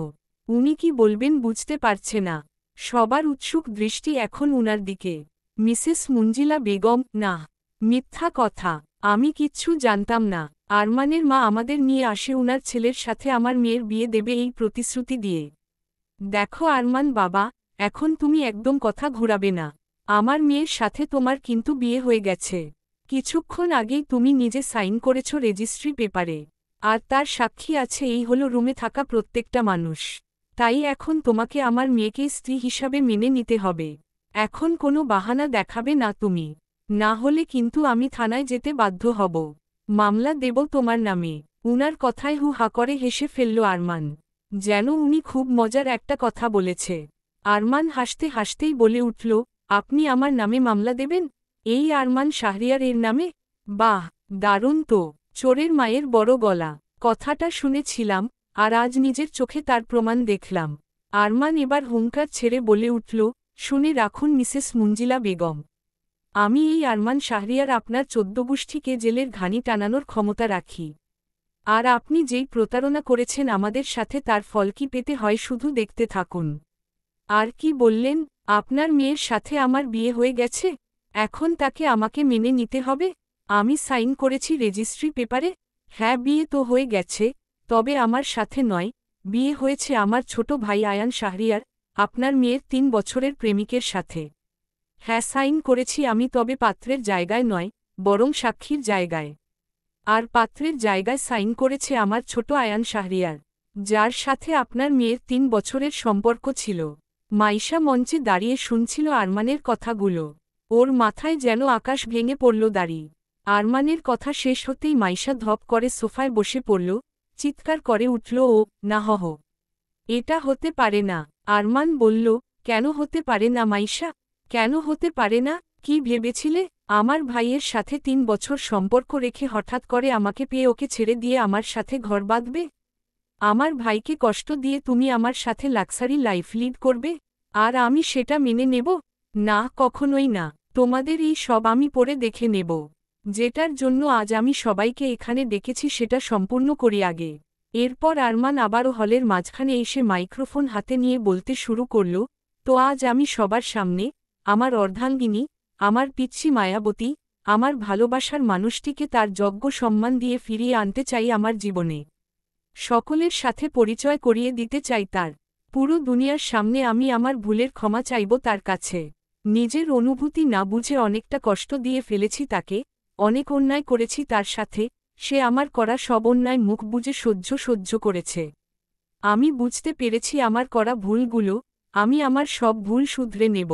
উনি কি বলবেন বুঝতে পারছে না। সবার উৎসুক দৃষ্টি এখন উনার দিকে। মিসেস মুঞ্জিলা বেগম, না, মিথ্যা কথা, আমি কিচ্ছু জানতাম না। আরমানের মা আমাদের নিয়ে আসে উনার ছেলের সাথে আমার মেয়ের বিয়ে দেবে এই প্রতিশ্রুতি দিয়ে। দেখো আরমান বাবা, এখন তুমি একদম কথা ঘুরাবে না। আমার মেয়ের সাথে তোমার কিন্তু বিয়ে হয়ে গেছে। কিছুক্ষণ আগেই তুমি নিজে সাইন করেছ রেজিস্ট্রি পেপারে, আর তার সাক্ষী আছে এই হলো রুমে থাকা প্রত্যেকটা মানুষ। তাই এখন তোমাকে আমার মেয়েকে স্ত্রী হিসাবে মেনে নিতে হবে। এখন কোনো বাহানা দেখাবে না তুমি, না হলে কিন্তু আমি থানায় যেতে বাধ্য হব। মামলা দেব তোমার নামে। উনার কথায় হু হা করে হেসে ফেলল আরমান, যেন উনি খুব মজার একটা কথা বলেছে। আরমান হাসতে হাসতেই বলে উঠল, আপনি আমার নামে মামলা দেবেন? এই আরমান শাহরিয়ার এর নামে? বাহ, দারুণ তো। চোরের মায়ের বড় গলা। কথাটা শুনেছিলাম, আর আজ নিজের চোখে তার প্রমাণ দেখলাম। আরমান এবার হুঙ্কার ছেড়ে বলে উঠল, শুনে রাখুন মিসেস মুঞ্জিলা বেগম, আমি এই আরমান শাহরিয়ার আপনার 14 গোষ্ঠীকে জেলের ঘানি টানানোর ক্ষমতা রাখি। আর আপনি যেই প্রতারণা করেছেন আমাদের সাথে তার ফল কি পেতে হয় শুধু দেখতে থাকুন। আর কি বললেন? আপনার মেয়ের সাথে আমার বিয়ে হয়ে গেছে, এখন তাকে আমাকে মেনে নিতে হবে? আমি সাইন করেছি রেজিস্ট্রি পেপারে। হ্যাঁ, বিয়ে তো হয়ে গেছে, তবে আমার সাথে নয়, বিয়ে হয়েছে আমার ছোট ভাই আয়ান শাহরিয়ার, আপনার মেয়ের 3 বছরের প্রেমিকের সাথে। হ্যাঁ, সাইন করেছি আমি, তবে পাত্রের জায়গায় নয়, বরং সাক্ষীর জায়গায়। আর পাত্রের জায়গায় সাইন করেছে আমার ছোট আয়ান শাহরিয়ার, যার সাথে আপনার মেয়ের 3 বছরের সম্পর্ক ছিল। মাইশা মঞ্চে দাঁড়িয়ে শুনছিল আরমানের কথাগুলো। ওর মাথায় যেন আকাশ ভেঙে পড়ল দাঁড়ি। আরমানের কথা শেষ হতেই মাইশা ধপ করে সোফায় বসে পড়ল, চিৎকার করে উঠল, ও না, হহ, এটা হতে পারে না। আরমান বলল, কেন হতে পারে না মাইশা? কেন হতে পারে না? কি ভেবেছিলে আমার ভাইয়ের সাথে 3 বছর সম্পর্ক রেখে হঠাৎ করে আমাকে পেয়ে ওকে ছেড়ে দিয়ে আমার সাথে ঘর বাঁধবে? আমার ভাইকে কষ্ট দিয়ে তুমি আমার সাথে লাক্সারি লাইফ লিড করবে, আর আমি সেটা মেনে নেব? না, কখনোই না। তোমাদের এই সব আমি পরে দেখে নেব। যেটার জন্য আজ আমি সবাইকে এখানে ডেকেছি সেটা সম্পূর্ণ করি আগে। এরপর আরমান আবারও হলের মাঝখানে এসে মাইক্রোফোন হাতে নিয়ে বলতে শুরু করল, তো আজ আমি সবার সামনে আমার অর্ধাঙ্গিনী, আমার পিচ্ছি মায়াবতী, আমার ভালোবাসার মানুষটিকে তার যোগ্য সম্মান দিয়ে ফিরিয়ে আনতে চাই আমার জীবনে। সকলের সাথে পরিচয় করিয়ে দিতে চাই তার। পুরো দুনিয়ার সামনে আমি আমার ভুলের ক্ষমা চাইব তার কাছে। নিজের অনুভূতি না বুঝে অনেকটা কষ্ট দিয়ে ফেলেছি তাকে, অনেক অন্যায় করেছি তার সাথে, সে আমার করা সব অন্যায় মুখ বুজে সহ্য করেছে। আমি বুঝতে পেরেছি আমার করা ভুলগুলো, আমি আমার সব ভুল শুধরে নেব।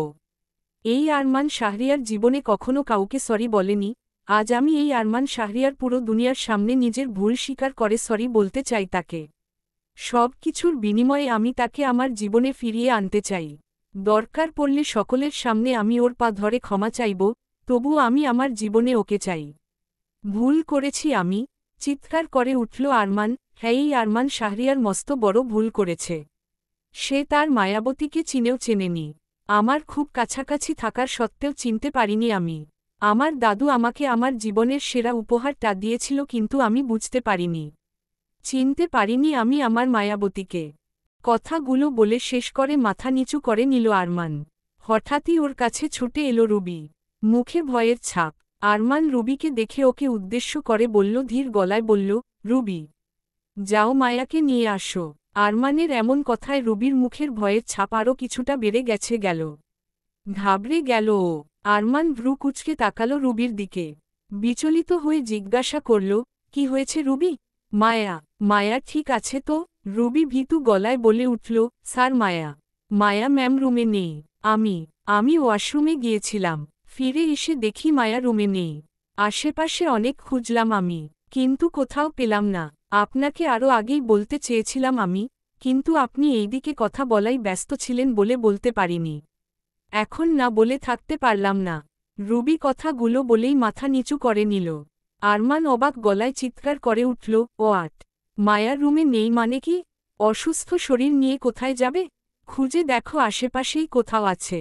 এই আরমান শাহরিয়ার জীবনে কখনো কাউকে সরি বলেনি, আজ আমি এই আরমান শাহরিয়ার পুরো দুনিয়ার সামনে নিজের ভুল স্বীকার করে সরি বলতে চাই তাকে। সব কিছুর বিনিময়ে আমি তাকে আমার জীবনে ফিরিয়ে আনতে চাই। দরকার পড়লে সকলের সামনে আমি ওর পা ধরে ক্ষমা চাইব, তবু আমি আমার জীবনে ওকে চাই। ভুল করেছি আমি, চিৎকার করে উঠল আরমান। হ্যাঁ, এই আরমান শাহরিয়ার মস্ত বড় ভুল করেছে। সে তার মায়াবতীকে চিনেও চেনেনি। আমার খুব কাছাকাছি থাকার সত্ত্বেও চিনতে পারিনি আমি। আমার দাদু আমাকে আমার জীবনের সেরা উপহারটা দিয়েছিল, কিন্তু আমি বুঝতে পারিনি, চিনতে পারিনি আমি আমার মায়াবতীকে। কথাগুলো বলে শেষ করে মাথা নিচু করে নিল আরমান। হঠাৎই ওর কাছে ছুটে এলো রুবি, মুখে ভয়ের ছাপ। আরমান রুবিকে দেখে ওকে উদ্দেশ্য করে বলল, ধীর গলায় বলল, রুবি, যাও মায়াকে নিয়ে আসো। আরমানের এমন কথায় রুবির মুখের ভয়ের ছাপ আরও কিছুটা বেড়ে গেল। ঘাবড়ে গেল ও। আরমান ভ্রু কুঁচকে তাকালো রুবির দিকে। বিচলিত হয়ে জিজ্ঞাসা করল, কি হয়েছে রুবি? মায়া, মায়া ঠিক আছে তো? রুবি ভীতু গলায় বলে উঠল, স্যার মায়া ম্যাম রুমে নেই। আমি ওয়াশরুমে গিয়েছিলাম, ফিরে এসে দেখি মায়া রুমে নেই। আশেপাশে অনেক খুঁজলাম আমি, কিন্তু কোথাও পেলাম না। আপনাকে আরও আগেই বলতে চেয়েছিলাম আমি, কিন্তু আপনি এইদিকে কথা বলাই ব্যস্ত ছিলেন বলে বলতে পারিনি। এখন না বলে থাকতে পারলাম না। রুবি কথাগুলো বলেই মাথা নিচু করে নিল। আরমান অবাক গলায় চিৎকার করে উঠল, ওয়াট? মায়ার রুমে নেই মানে কি? অসুস্থ শরীর নিয়ে কোথায় যাবে? খুঁজে দেখো, আশেপাশেই কোথাও আছে।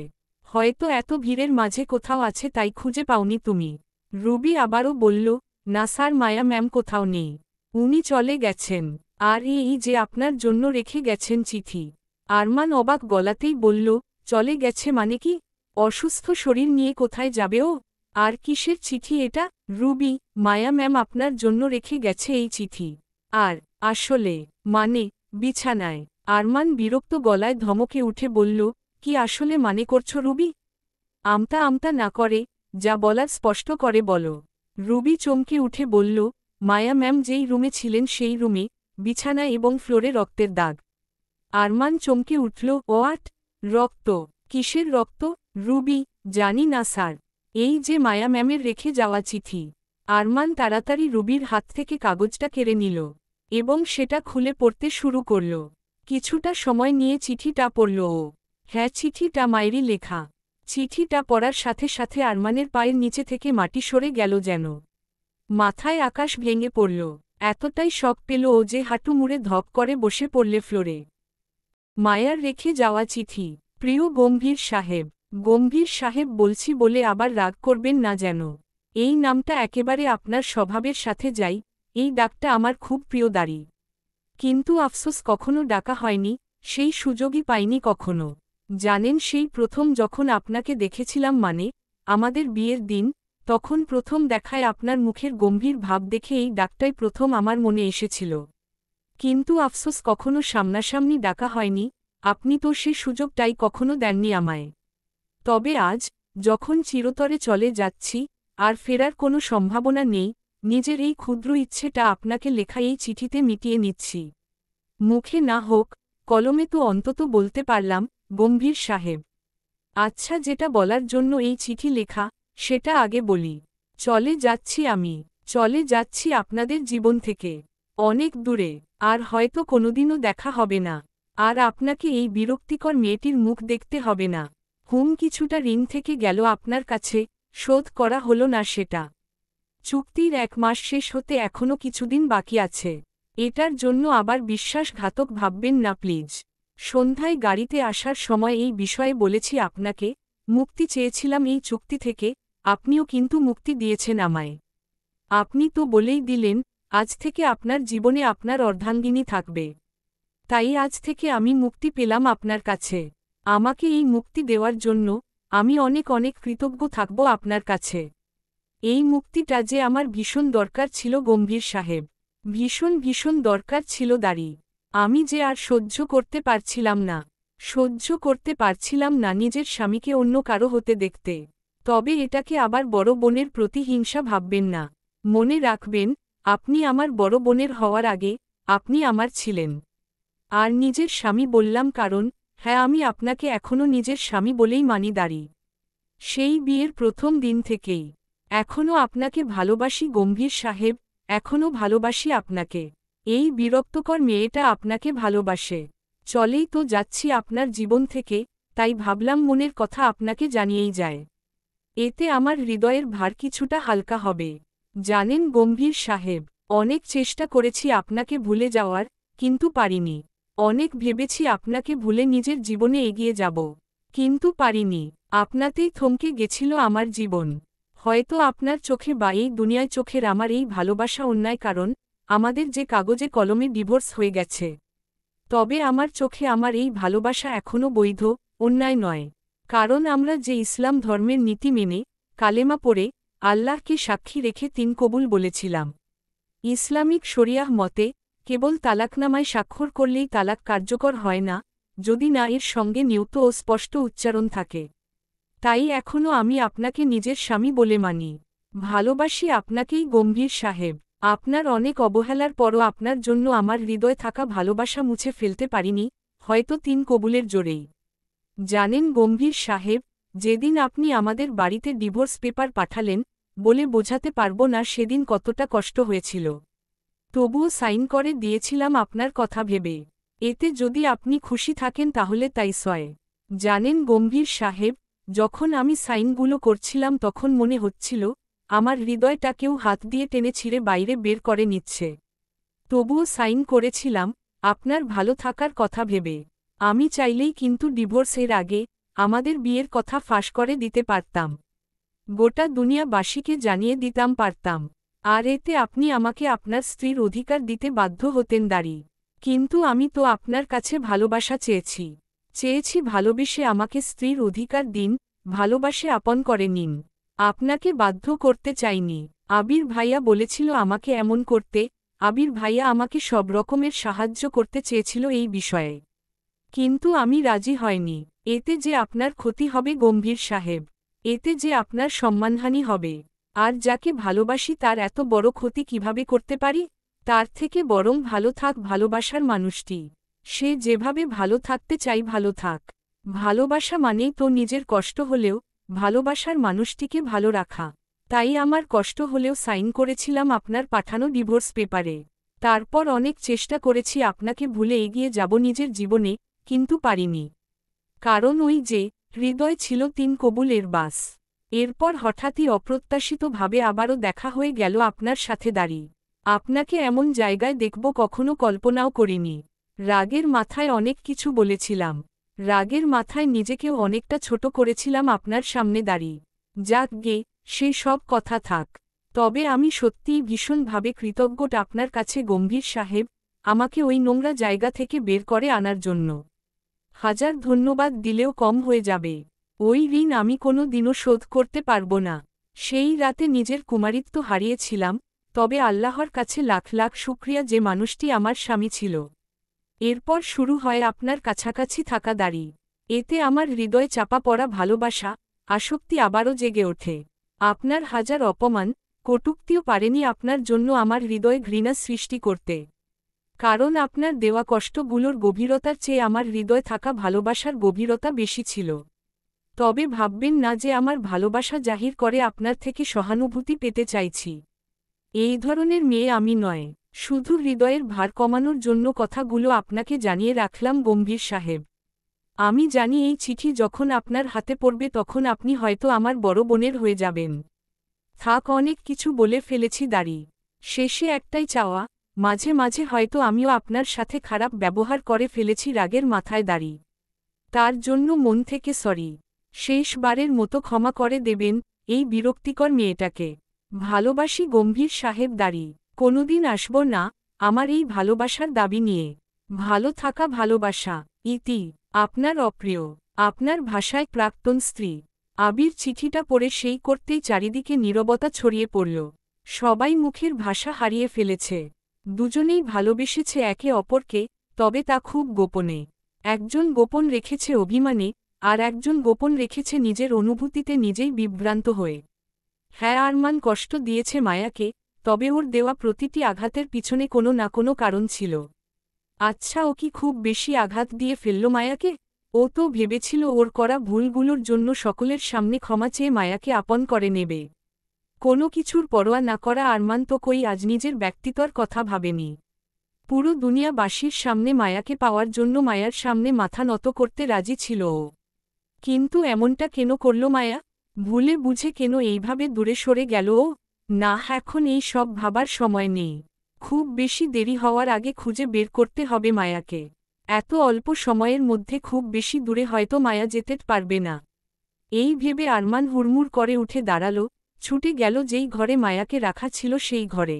হয়তো এত ভিড়ের মাঝে কোথাও আছে, তাই খুঁজে পাওনি তুমি। রুবি আবারও বলল, না স্যার, মায়া ম্যাম কোথাও নেই। উনি চলে গেছেন। আর এই যে আপনার জন্য রেখে গেছেন চিঠি। আরমান অবাক গলাতেই বলল, চলে গেছে মানে কি? অসুস্থ শরীর নিয়ে কোথায় যাবে ও? আর কিসের চিঠি এটা? রুবি, মায়া ম্যাম আপনার জন্য রেখে গেছে এই চিঠি। আর আসলে মানে বিছানায়। আরমান বিরক্ত গলায় ধমকে উঠে বলল, কি আসলে মানে করছো রুবি? আমতা না করে যা বলার স্পষ্ট করে বলো। রুবি চমকে উঠে বলল, মায়া ম্যাম যেই রুমে ছিলেন সেই রুমে, বিছানা এবং ফ্লোরে রক্তের দাগ। আরমান চমকে উঠল, ওয়াট? রক্ত? কিসের রক্ত? রুবি, জানি না স্যার, এই যে মায়া ম্যামের রেখে যাওয়া চিঠি। আরমান তাড়াতাড়ি রুবির হাত থেকে কাগজটা কেড়ে নিল এবং সেটা খুলে পড়তে শুরু করল। কিছুটা সময় নিয়ে চিঠিটা পড়ল ও। হ্যাঁ, চিঠিটা মায়েরই লেখা। চিঠিটা পড়ার সাথে সাথে আরমানের পায়ের নিচে থেকে মাটি সরে গেল যেন। মাথায় আকাশ ভেঙে পড়ল। এতটাই শক পেল ও যে হাঁটু মুড়ে ধপ করে বসে পড়লে ফ্লোরে। মায়ার রেখে যাওয়া চিঠি। প্রিয় গম্ভীর সাহেব, গম্ভীর সাহেব বলছি বলে আবার রাগ করবেন না যেন। এই নামটা একেবারে আপনার স্বভাবের সাথে যাই, এই ডাকটা আমার খুব প্রিয় দাঁড়ি। কিন্তু আফসোস কখনো ডাকা হয়নি, সেই সুযোগই পাইনি কখনো। জানেন, সেই প্রথম যখন আপনাকে দেখেছিলাম, মানে আমাদের বিয়ের দিন, তখন প্রথম দেখায় আপনার মুখের গম্ভীর ভাব দেখে এই ডাকটাই প্রথম আমার মনে এসেছিল। কিন্তু আফসোস কখনো সামনাসামনি ডাকা হয়নি, আপনি তো সে সুযোগটাই কখনো দেননি আমায়। তবে আজ, যখন চিরতরে চলে যাচ্ছি, আর ফেরার কোনো সম্ভাবনা নেই, নিজের এই ক্ষুদ্র ইচ্ছেটা আপনাকে লেখা এই চিঠিতে মিটিয়ে নিচ্ছি। মুখে না হোক, কলমে তো অন্তত বলতে পারলাম, গম্ভীর সাহেব। আচ্ছা, যেটা বলার জন্য এই চিঠি লেখা, সেটা আগে বলি। চলে যাচ্ছি আপনাদের জীবন থেকে অনেক দূরে, আর হয়তো কোনোদিনও দেখা হবে না। আর আপনাকে এই বিরক্তিকর মেয়েটির মুখ দেখতে হবে না। কিছুটা ঋণ থেকে গেল আপনার কাছে, শোধ করা হলো না সেটা। চুক্তির 1 মাস শেষ হতে এখনও কিছুদিন বাকি আছে। এটার জন্য আবার বিশ্বাসঘাতক ভাববেন না প্লিজ। সন্ধ্যায় গাড়িতে আসার সময় এই বিষয়ে বলেছি আপনাকে, মুক্তি চেয়েছিলাম এই চুক্তি থেকে, আপনিও কিন্তু মুক্তি দিয়েছেন আমায়। আপনি তো বলেই দিলেন, আজ থেকে আপনার জীবনে আপনার অর্ধাঙ্গিনী থাকবে। তাই আজ থেকে আমি মুক্তি পেলাম আপনার কাছে। আমাকে এই মুক্তি দেওয়ার জন্য আমি অনেক অনেক কৃতজ্ঞ থাকব আপনার কাছে। এই মুক্তিটা যে আমার ভীষণ দরকার ছিল গম্ভীর সাহেব, ভীষণ দরকার ছিল দাড়ি। আমি যে আর সহ্য করতে পারছিলাম না, নিজের স্বামীকে অন্য কারো হতে দেখতে। তবে এটাকে আবার বড় বোনের প্রতি হিংসা ভাববেন না। মনে রাখবেন, আপনি আমার বড় বোনের হওয়ার আগে আপনি আমার ছিলেন। আর নিজের স্বামী বললাম কারণ, হ্যাঁ, আমি আপনাকে এখনও নিজের স্বামী বলেই মানি দাড়ি। সেই বিয়ের প্রথম দিন থেকেই। এখনও আপনাকে ভালোবাসি গম্ভীর সাহেব, এখনও ভালোবাসি আপনাকে। এই বিরক্তকর মেয়েটা আপনাকে ভালোবাসে। চলেই তো যাচ্ছি আপনার জীবন থেকে, তাই ভাবলাম মনের কথা আপনাকে জানিয়েই যায়। এতে আমার হৃদয়ের ভার কিছুটা হালকা হবে। জানেন গম্ভীর সাহেব, অনেক চেষ্টা করেছি আপনাকে ভুলে যাওয়ার, কিন্তু পারিনি। অনেক ভেবেছি আপনাকে ভুলে নিজের জীবনে এগিয়ে যাব, কিন্তু পারিনি। আপনাতেই থমকে গেছিল আমার জীবন। হয়তো আপনার চোখে বা এই দুনিয়ায় চোখের আমার এই ভালোবাসা অন্যায়, কারণ আমাদের যে কাগজে কলমে ডিভোর্স হয়ে গেছে। তবে আমার চোখে আমার এই ভালোবাসা এখনও বৈধ, অন্যায় নয়। কারণ আমরা যে ইসলাম ধর্মের নীতি মেনে, কালেমা পড়ে, আল্লাহকে সাক্ষী রেখে 3 কবুল বলেছিলাম। ইসলামিক শরিয়াহ মতে, কেবল তালাকনামায় স্বাক্ষর করলেই তালাক কার্যকর হয় না, যদি না এর সঙ্গে নিয়ত ও স্পষ্ট উচ্চারণ থাকে। তাই এখনও আমি আপনাকে নিজের স্বামী বলে মানি। ভালোবাসি আপনাকেই গম্ভীর সাহেব। আপনার অনেক অবহেলার পরও আপনার জন্য আমার হৃদয়ে থাকা ভালোবাসা মুছে ফেলতে পারিনি, হয়তো 3 কবুলের জোরেই। জানেন গম্ভীর সাহেব, যেদিন আপনি আমাদের বাড়িতে ডিভোর্স পেপার পাঠালেন, বলে বোঝাতে পারব না সেদিন কতটা কষ্ট হয়েছিল। তবুও সাইন করে দিয়েছিলাম আপনার কথা ভেবে। এতে যদি আপনি খুশি থাকেন তাহলে তাই সয়। জানেন গম্ভীর সাহেব, যখন আমি সাইনগুলো করছিলাম তখন মনে হচ্ছিল, আমার হৃদয়টা কেউ হাত দিয়ে টেনে ছিঁড়ে বাইরে বের করে নিচ্ছে। তবুও সাইন করেছিলাম, আপনার ভালো থাকার কথা ভেবে। আমি চাইলেই কিন্তু ডিভোর্সের আগে আমাদের বিয়ের কথা ফাঁস করে দিতে পারতাম। গোটা দুনিয়াবাসীকে জানিয়ে দিতাম পারতাম। আর এতে আপনি আমাকে আপনার স্ত্রীর অধিকার দিতে বাধ্য হতেন দাঁড়ি। কিন্তু আমি তো আপনার কাছে ভালোবাসা চেয়েছি ভালোবেসে আমাকে স্ত্রীর অধিকার দিন, ভালোবাসে আপন করে নিন। আপনাকে বাধ্য করতে চাইনি। আবির ভাইয়া বলেছিল আমাকে এমন করতে, আবির ভাইয়া আমাকে সব রকমের সাহায্য করতে চেয়েছিল এই বিষয়ে। কিন্তু আমি রাজি হয়নি। এতে যে আপনার ক্ষতি হবে গম্ভীর সাহেব, এতে যে আপনার সম্মানহানি হবে। আর যাকে ভালোবাসি তার এত বড় ক্ষতি কিভাবে করতে পারি? তার থেকে বরং ভালো থাক ভালোবাসার মানুষটি। সে যেভাবে ভালো থাকতে চাই ভালো থাক। ভালোবাসা মানেই তো নিজের কষ্ট হলেও ভালোবাসার মানুষটিকে ভালো রাখা। তাই আমার কষ্ট হলেও সাইন করেছিলাম আপনার পাঠানো ডিভোর্স পেপারে। তারপর অনেক চেষ্টা করেছি আপনাকে ভুলে এগিয়ে যাব নিজের জীবনে, কিন্তু পারিনি। কারণ ওই যে হৃদয় ছিল 3 কবুলের বাস। এরপর হঠাৎই অপ্রত্যাশিতভাবে আবারও দেখা হয়ে গেল আপনার সাথে দাঁড়ি। আপনাকে এমন জায়গায় দেখব কখনো কল্পনাও করিনি। রাগের মাথায় অনেক কিছু বলেছিলাম। রাগের মাথায় নিজেকেও অনেকটা ছোট করেছিলাম আপনার সামনে দাঁড়িয়ে। যাক গে, সে সব কথা থাক। তবে আমি সত্যিই ভীষণভাবে কৃতজ্ঞ আপনার কাছে গম্ভীর সাহেব, আমাকে ওই নোংরা জায়গা থেকে বের করে আনার জন্য। হাজার ধন্যবাদ দিলেও কম হয়ে যাবে। ওই ঋণ আমি কোনো দিনও শোধ করতে পারব না। সেই রাতে নিজের কুমারিত্ব হারিয়েছিলাম, তবে আল্লাহর কাছে লাখ লাখ শুকরিয়া যে মানুষটি আমার স্বামী ছিল। এরপর শুরু হয় আপনার কাছাকাছি থাকা দাঁড়ি। এতে আমার হৃদয়ে চাপা পড়া ভালোবাসা, আসক্তি আবারও জেগে ওঠে। আপনার হাজার অপমান, কটূক্তিও পারেনি আপনার জন্য আমার হৃদয়ে ঘৃণা সৃষ্টি করতে। কারণ আপনার দেওয়া কষ্টগুলোর গভীরতার চেয়ে আমার হৃদয়ে থাকা ভালোবাসার গভীরতা বেশি ছিল। তবে ভাববেন না যে আমার ভালোবাসা জাহির করে আপনার থেকে সহানুভূতি পেতে চাইছি। এই ধরনের মেয়ে আমি নয়। শুধু হৃদয়ের ভার কমানোর জন্য কথাগুলো আপনাকে জানিয়ে রাখলাম গম্ভীর সাহেব। আমি জানি এই চিঠি যখন আপনার হাতে পড়বে তখন আপনি হয়তো আমার বড় বোনের হয়ে যাবেন। থাক, অনেক কিছু বলে ফেলেছি দাঁড়ি। শেষে একটাই চাওয়া, মাঝে মাঝে হয়তো আমিও আপনার সাথে খারাপ ব্যবহার করে ফেলেছি রাগের মাথায় দাঁড়ি। তার জন্য মন থেকে সরি। শেষবারের মতো ক্ষমা করে দেবেন এই বিরক্তিকর মেয়েটাকে। ভালোবাসি গম্ভীর সাহেব দাঁড়ি। কোনোদিন আসব না আমার এই ভালোবাসার দাবি নিয়ে। ভালো থাকা ভালোবাসা। ইতি। আপনার অপ্রিয়, আপনার ভাষায় প্রাক্তন স্ত্রী। আবির চিঠিটা পড়ে সেই করতেই চারিদিকে নীরবতা ছড়িয়ে পড়ল। সবাই মুখের ভাষা হারিয়ে ফেলেছে। দুজনেই ভালোবেসেছে একে অপরকে, তবে তা খুব গোপনে। একজন গোপন রেখেছে অভিমানে, আর একজন গোপন রেখেছে নিজের অনুভূতিতে নিজেই বিভ্রান্ত হয়ে। হ্যাঁ, আরমান কষ্ট দিয়েছে মায়াকে, তবে ওর দেওয়া প্রতিটি আঘাতের পিছনে কোনো না কোনো কারণ ছিল। আচ্ছা, ও কি খুব বেশি আঘাত দিয়ে ফেলল মায়াকে? ও তো ভেবেছিল ওর করা ভুলগুলোর জন্য সকলের সামনে ক্ষমা চেয়ে মায়াকে আপন করে নেবে। কোনো কিছুর পরোয়া না করা আরমান তো কই আজ নিজের ব্যক্তিত্বর কথা ভাবেনি। পুরো দুনিয়াবাসীর সামনে মায়াকে পাওয়ার জন্য মায়ার সামনে মাথা নত করতে রাজি ছিল ও। কিন্তু এমনটা কেন করল মায়া? ভুলে বুঝে কেন এইভাবে দূরে সরে গেল ও? না, এখন এই সব ভাবার সময় নেই। খুব বেশি দেরি হওয়ার আগে খুঁজে বের করতে হবে মায়াকে। এত অল্প সময়ের মধ্যে খুব বেশি দূরে হয়তো মায়া যেতে পারবে না। এই ভেবে আরমান হুড়মুড় করে উঠে দাঁড়াল, ছুটে গেল যেই ঘরে মায়াকে রাখা ছিল সেই ঘরে।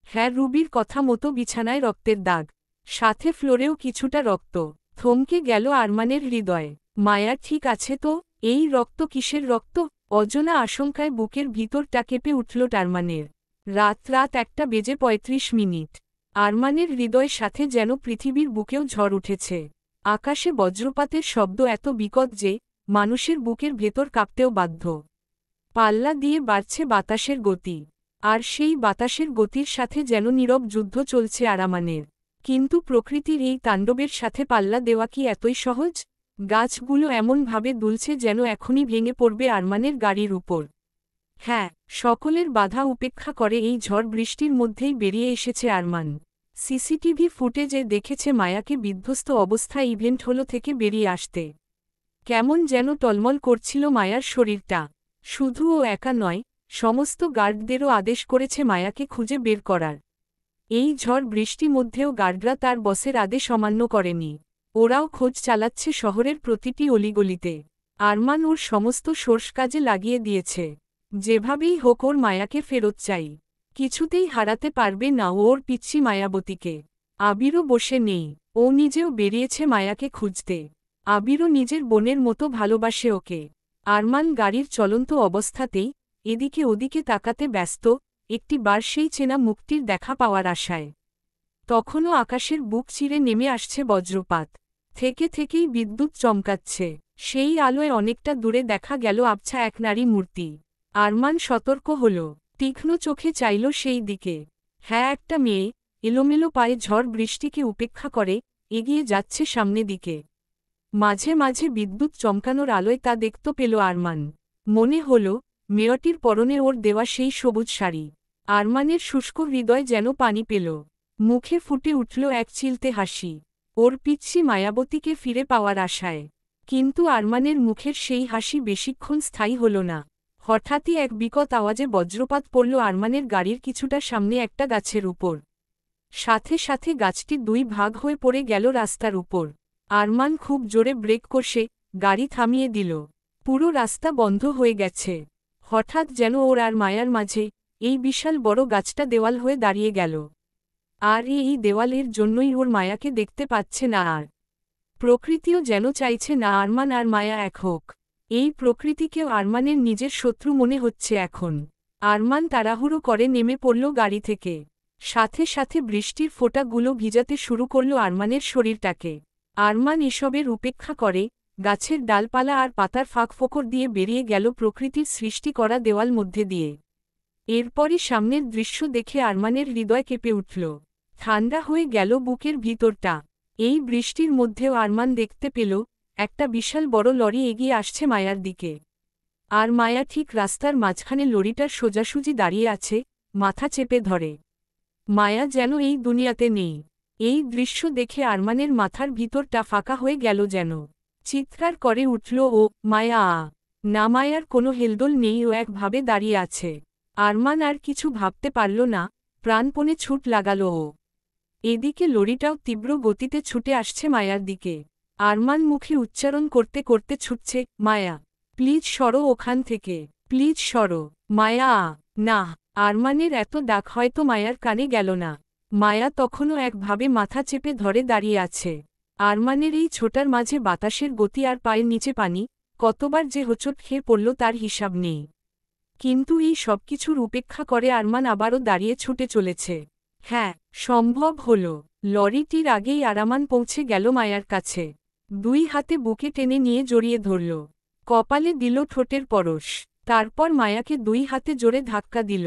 হ্যাঁ, রুবির কথা মতো বিছানায় রক্তের দাগ, সাথে ফ্লোরেও কিছুটা রক্ত। থমকে গেল আরমানের হৃদয়। মায়া ঠিক আছে তো? এই রক্ত কিসের রক্ত? অজানা আশঙ্কায় বুকের ভিতরটা কেঁপে উঠল আরমানের। রাত 1:35। আরমানের হৃদয়ের সাথে যেন পৃথিবীর বুকেও ঝড় উঠেছে। আকাশে বজ্রপাতের শব্দ এত বিকট যে মানুষের বুকের ভেতর কাঁপতেও বাধ্য। পাল্লা দিয়ে বাড়ছে বাতাসের গতি, আর সেই বাতাসের গতির সাথে যেন নীরব যুদ্ধ চলছে আরমানের। কিন্তু প্রকৃতির এই তাণ্ডবের সাথে পাল্লা দেওয়া কি এতই সহজ? গাছগুলো এমনভাবে দুলছে যেন এখনই ভেঙে পড়বে আরমানের গাড়ির উপর। হ্যাঁ, সকলের বাধা উপেক্ষা করে এই ঝড় বৃষ্টির মধ্যেই বেরিয়ে এসেছে আরমান। সিসিটিভি ফুটেজে দেখেছে মায়াকে বিধ্বস্ত অবস্থায় ইভেন্ট হল থেকে বেরিয়ে আসতে। কেমন যেন টলমল করছিল মায়ার শরীরটা। শুধু ও একা নয়, সমস্ত গার্ডদেরও আদেশ করেছে মায়াকে খুঁজে বের করার। এই ঝড় বৃষ্টি মধ্যেও গার্ডরা তার বসের আদেশ অমান্য করেনি। ওরাও খোঁজ চালাচ্ছে শহরের প্রতিটি অলিগলিতে। আরমান ওর সমস্ত সোর্স কাজে লাগিয়ে দিয়েছে। যেভাবেই হোক ওর মায়াকে ফেরত চাই। কিছুতেই হারাতে পারবে না ওর পিচ্ছি মায়াবতীকে। আবিরও বসে নেই, ও নিজেও বেরিয়েছে মায়াকে খুঁজতে। আবিরও নিজের বোনের মতো ভালোবাসে ওকে। আরমান গাড়ির চলন্ত অবস্থাতেই এদিকে ওদিকে তাকাতে ব্যস্ত, একটি বার সেই চেনা মুক্তির দেখা পাওয়ার আশায়। তখনও আকাশের বুক চিরে নেমে আসছে বজ্রপাত। থেকেই বিদ্যুৎ চমকাচ্ছে। সেই আলোয় অনেকটা দূরে দেখা গেল আবছা এক নারী মূর্তি। আরমান সতর্ক হল, তীক্ষ্ণ চোখে চাইল সেই দিকে। হ্যাঁ, একটা মেয়ে, এলোমেলো পায়ে ঝড় বৃষ্টিকে উপেক্ষা করে এগিয়ে যাচ্ছে সামনে দিকে। মাঝে মাঝে বিদ্যুৎ চমকানোর আলোয় তা দেখতে পেল আরমান। মনে হল মেয়েটির পরনে ওর দেওয়া সেই সবুজ শাড়ি। আরমানের শুষ্ক হৃদয় যেন পানি পেল। মুখে ফুটে উঠল এক চিলতে হাসি, ওর পিচ্ছি মায়াবতীকে ফিরে পাওয়ার আশায়। কিন্তু আরমানের মুখের সেই হাসি বেশিক্ষণ স্থায়ী হল না। হঠাৎই এক বিকট আওয়াজে বজ্রপাত পড়ল আরমানের গাড়ির কিছুটা সামনে একটা গাছের উপর। সাথে সাথে গাছটি দুই ভাগ হয়ে পড়ে গেল রাস্তার উপর। আরমান খুব জোরে ব্রেক কষে গাড়ি থামিয়ে দিল। পুরো রাস্তা বন্ধ হয়ে গেছে। হঠাৎ যেন ওর আর মায়ার মাঝে এই বিশাল বড় গাছটা দেওয়াল হয়ে দাঁড়িয়ে গেল। আর এই দেওয়ালের জন্যই ওর মায়াকে দেখতে পাচ্ছে না আর। প্রকৃতিও যেন চাইছে না আরমান আর মায়া এক হোক। এই প্রকৃতিকেও আরমানের নিজের শত্রু মনে হচ্ছে এখন। আরমান তাড়াহুড়ো করে নেমে পড়ল গাড়ি থেকে। সাথে সাথে বৃষ্টির ফোঁটাগুলো ভিজাতে শুরু করল আরমানের শরীরটাকে। আরমান এসবের উপেক্ষা করে গাছের ডালপালা আর পাতার ফাঁকফোকর দিয়ে বেরিয়ে গেল প্রকৃতির সৃষ্টি করা দেওয়াল মধ্যে দিয়ে। এরপরই সামনের দৃশ্য দেখে আরমানের হৃদয় কেঁপে উঠল। ঠান্ডা হয়ে গেল বুকের ভিতরটা। এই বৃষ্টির মধ্যেও আরমান দেখতে পেল একটা বিশাল বড় লরি এগিয়ে আসছে মায়ার দিকে। আর মায়া ঠিক রাস্তার মাঝখানে লরিটার সোজাসুজি দাঁড়িয়ে আছে, মাথা চেপে ধরে। মায়া যেন এই দুনিয়াতে নেই। এই দৃশ্য দেখে আরমানের মাথার ভিতরটা ফাঁকা হয়ে গেল যেন। চিৎকার করে উঠল ও, মায়া! না, মায়ার কোনো হেলদোল নেই, ও একভাবে দাঁড়িয়ে আছে। আরমান আর কিছু ভাবতে পারল না, প্রাণপণে ছুট লাগাল ও। এদিকে লরিটাও তীব্র গতিতে ছুটে আসছে মায়ার দিকে। আরমান মুখে উচ্চারণ করতে করতে ছুটছে, মায়া, প্লিজ সরো ওখান থেকে, প্লিজ সরো, মায়া! না! আরমানের এত ডাক হয়তো মায়ার কানে গেল না। মায়া তখনও একভাবে মাথা চেপে ধরে দাঁড়িয়ে আছে। আরমানের এই ছোটার মাঝে বাতাসের গতি আর পায়ের নিচে পানি, কতবার যে হোঁচট খেয়ে পড়ল তার হিসাব নেই। কিন্তু এই সবকিছুর উপেক্ষা করে আরমান আবারও দাঁড়িয়ে ছুটে চলেছে। হ্যাঁ, সম্ভব হল। লরিটির আগেই আরমান পৌঁছে গেল মায়ার কাছে। দুই হাতে বুকে টেনে নিয়ে জড়িয়ে ধরল। কপালে দিল ঠোঁটের পরশ। তারপর মায়াকে দুই হাতে জোরে ধাক্কা দিল।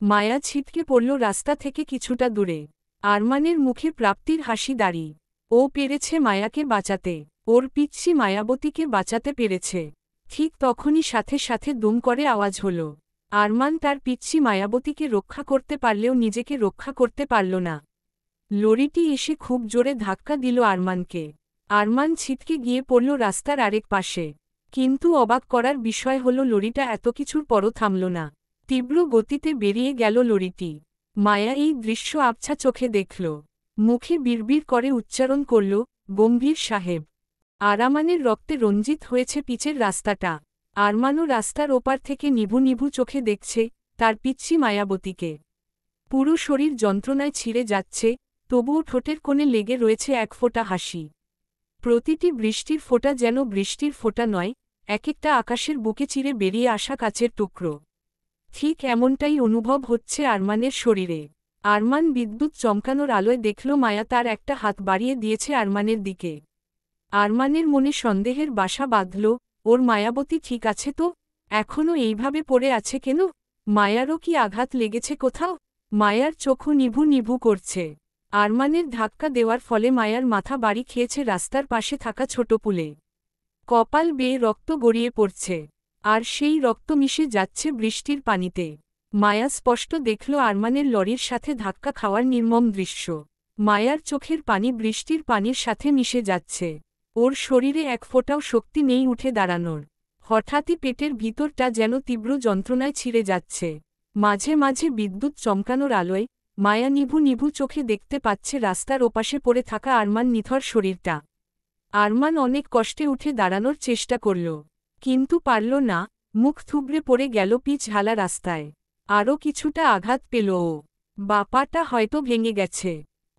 মায়া ছিটকে পড়ল রাস্তা থেকে কিছুটা দূরে। আরমানের মুখে প্রাপ্তির হাসি দাঁড়ি। ও পেরেছে মায়াকে বাঁচাতে। ওর পিচ্ছি মায়াবতীকে বাঁচাতে পেরেছে। ঠিক তখনই সাথে সাথে দুম করে আওয়াজ হল। আরমান তার পিচ্ছি মায়াবতীকে রক্ষা করতে পারলেও নিজেকে রক্ষা করতে পারল না। লরিটি এসে খুব জোরে ধাক্কা দিল আরমানকে। আরমান ছিটকে গিয়ে পড়ল রাস্তার আরেক পাশে। কিন্তু অবাক করার বিষয় হল লরিটা এত কিছুর পরও থামল না। তীব্র গতিতে বেরিয়ে গেল লরিটি। মায়া এই দৃশ্য আবছা চোখে দেখল। মুখে বিড়বিড় করে উচ্চারণ করল, গম্ভীর সাহেব। আরমানের রক্তে রঞ্জিত হয়েছে পিচের রাস্তাটা। আরমানও রাস্তার ওপার থেকে নিভু নিভু চোখে দেখছে তার পিচ্ছি মায়াবতীকে। পুরো শরীর যন্ত্রণায় ছিঁড়ে যাচ্ছে, তবুও ঠোঁটের কোণে লেগে রয়েছে এক ফোঁটা হাসি। প্রতিটি বৃষ্টির ফোঁটা যেন বৃষ্টির ফোঁটা নয়, একেকটা আকাশের বুকে চিরে বেরিয়ে আসা কাচের টুকরো। ঠিক এমনটাই অনুভব হচ্ছে আরমানের শরীরে। আরমান বিদ্যুৎ চমকানোর আলোয় দেখল মায়া তার একটা হাত বাড়িয়ে দিয়েছে আরমানের দিকে। আরমানের মনে সন্দেহের বাসা বাঁধল, ওর মায়াবতী ঠিক আছে তো? এখনও এইভাবে পড়ে আছে কেন? মায়ারও কি আঘাত লেগেছে কোথাও? মায়ার চোখও নিভু নিভু করছে। আরমানের ধাক্কা দেওয়ার ফলে মায়ার মাথা বাড়ি খেয়েছে রাস্তার পাশে থাকা ছোট পুলে। কপাল বেয়ে রক্ত গড়িয়ে পড়ছে। আর সেই রক্ত মিশে যাচ্ছে বৃষ্টির পানিতে। মায়া স্পষ্ট দেখল আরমানের লরির সাথে ধাক্কা খাওয়ার নির্মম দৃশ্য। মায়ার চোখের পানি বৃষ্টির পানির সাথে মিশে যাচ্ছে। ওর শরীরে এক ফোঁটাও শক্তি নেই উঠে দাঁড়ানোর। হঠাৎই পেটের ভিতরটা যেন তীব্র যন্ত্রণায় ছিঁড়ে যাচ্ছে। মাঝে মাঝে বিদ্যুৎ চমকানোর আলোয় মায়া নিভু নিভু চোখে দেখতে পাচ্ছে রাস্তার ওপাশে পড়ে থাকা আরমান নিথর শরীরটা। আরমান অনেক কষ্টে উঠে দাঁড়ানোর চেষ্টা করল, কিন্তু পারল না। মুখ থুবড়ে পড়ে গেল পিচ ঢালা রাস্তায়। আরও কিছুটা আঘাত পেল ও। বাপাটা হয়তো ভেঙে গেছে।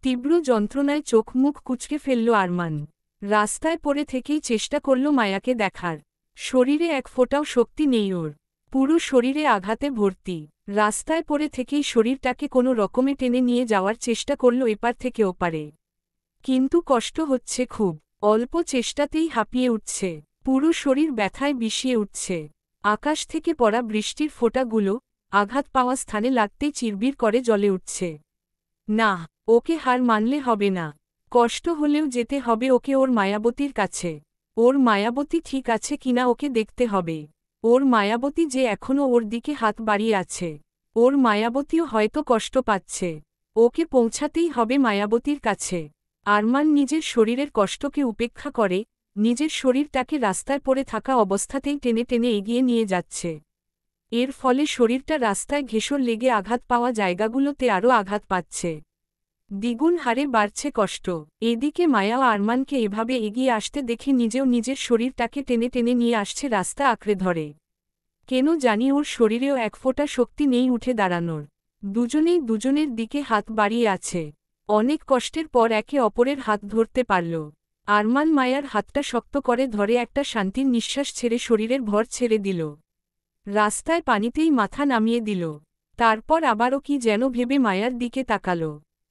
তীব্র যন্ত্রণায় চোখ মুখ কুঁচকে ফেলল আরমান। রাস্তায় পড়ে থেকেই চেষ্টা করল মায়াকে দেখার। শরীরে এক ফোঁটাও শক্তি নেই ওর। পুরো শরীরে আঘাতে ভর্তি। রাস্তায় পড়ে থেকেই শরীরটাকে কোনো রকমে টেনে নিয়ে যাওয়ার চেষ্টা করল এপার থেকে ওপারে। কিন্তু কষ্ট হচ্ছে খুব। অল্প চেষ্টাতেই হাঁপিয়ে উঠছে। পুরো শরীর ব্যথায় বিষিয়ে উঠছে। আকাশ থেকে পড়া বৃষ্টির ফোঁটাগুলো আঘাত পাওয়া স্থানে লাগতেই চিরবির করে জ্বলে উঠছে। না, ওকে হার মানলে হবে না। কষ্ট হলেও যেতে হবে ওকে ওর মায়াবতীর কাছে। ওর মায়াবতী ঠিক আছে কিনা ওকে দেখতে হবে। ওর মায়াবতী যে এখনও ওর দিকে হাত বাড়িয়ে আছে। ওর মায়াবতীও হয়তো কষ্ট পাচ্ছে। ওকে পৌঁছাতেই হবে মায়াবতীর কাছে। আরমান নিজের শরীরের কষ্টকে উপেক্ষা করে নিজের শরীরটাকে রাস্তায় পড়ে থাকা অবস্থাতেই টেনে টেনে এগিয়ে নিয়ে যাচ্ছে। এর ফলে শরীরটা রাস্তায় ঘেঁষর লেগে আঘাত পাওয়া জায়গাগুলোতে আরও আঘাত পাচ্ছে। দ্বিগুণ হারে বাড়ছে কষ্ট। এদিকে মায়া ও আরমানকে এভাবে এগিয়ে আসতে দেখে নিজেও নিজের শরীরটাকে টেনে টেনে নিয়ে আসছে রাস্তা আঁকড়ে ধরে। কেন জানি ওর শরীরেও এক ফোঁটা শক্তি নেই উঠে দাঁড়ানোর। দুজনেই দুজনের দিকে হাত বাড়িয়ে আছে। অনেক কষ্টের পর একে অপরের হাত ধরতে পারল। আরমান মায়ার হাতটা শক্ত করে ধরে একটা শান্তির নিঃশ্বাস ছেড়ে শরীরের ভর ছেড়ে দিল। রাস্তায় পানিতেই মাথা নামিয়ে দিল। তারপর আবারও কি যেন ভেবে মায়ার দিকে তাকাল।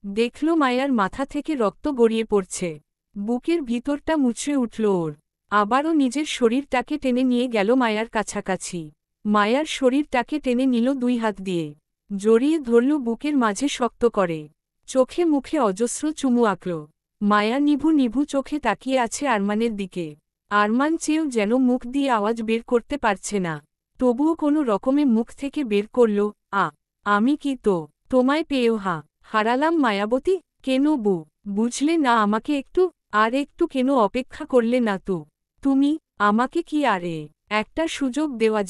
দেখল মায়ার মাথা থেকে রক্ত গড়িয়ে পড়ছে। বুকের ভিতরটা মুছড়ে উঠল ওর। আবারও নিজের শরীরটাকে টেনে নিয়ে গেল মায়ার কাছাকাছি। মায়ার শরীরটাকে টেনে নিল দুই হাত দিয়ে। জড়িয়ে ধরল বুকের মাঝে শক্ত করে। চোখে মুখে অজস্র চুমু আঁকল। মায়া নিভু নিভু চোখে তাকিয়ে আছে আরমানের দিকে। আরমান চেয়েও যেন মুখ দিয়ে আওয়াজ বের করতে পারছে না। তবুও কোনো রকমে মুখ থেকে বের করল, আমি কি তোমায় পেয়েও হারালাম মায়াবতী? কেন বুঝলে না আমাকে একটু? আর একটু কেন অপেক্ষা করলে না তুমি আমাকে? কি আরে একটা সুযোগ দেওয়া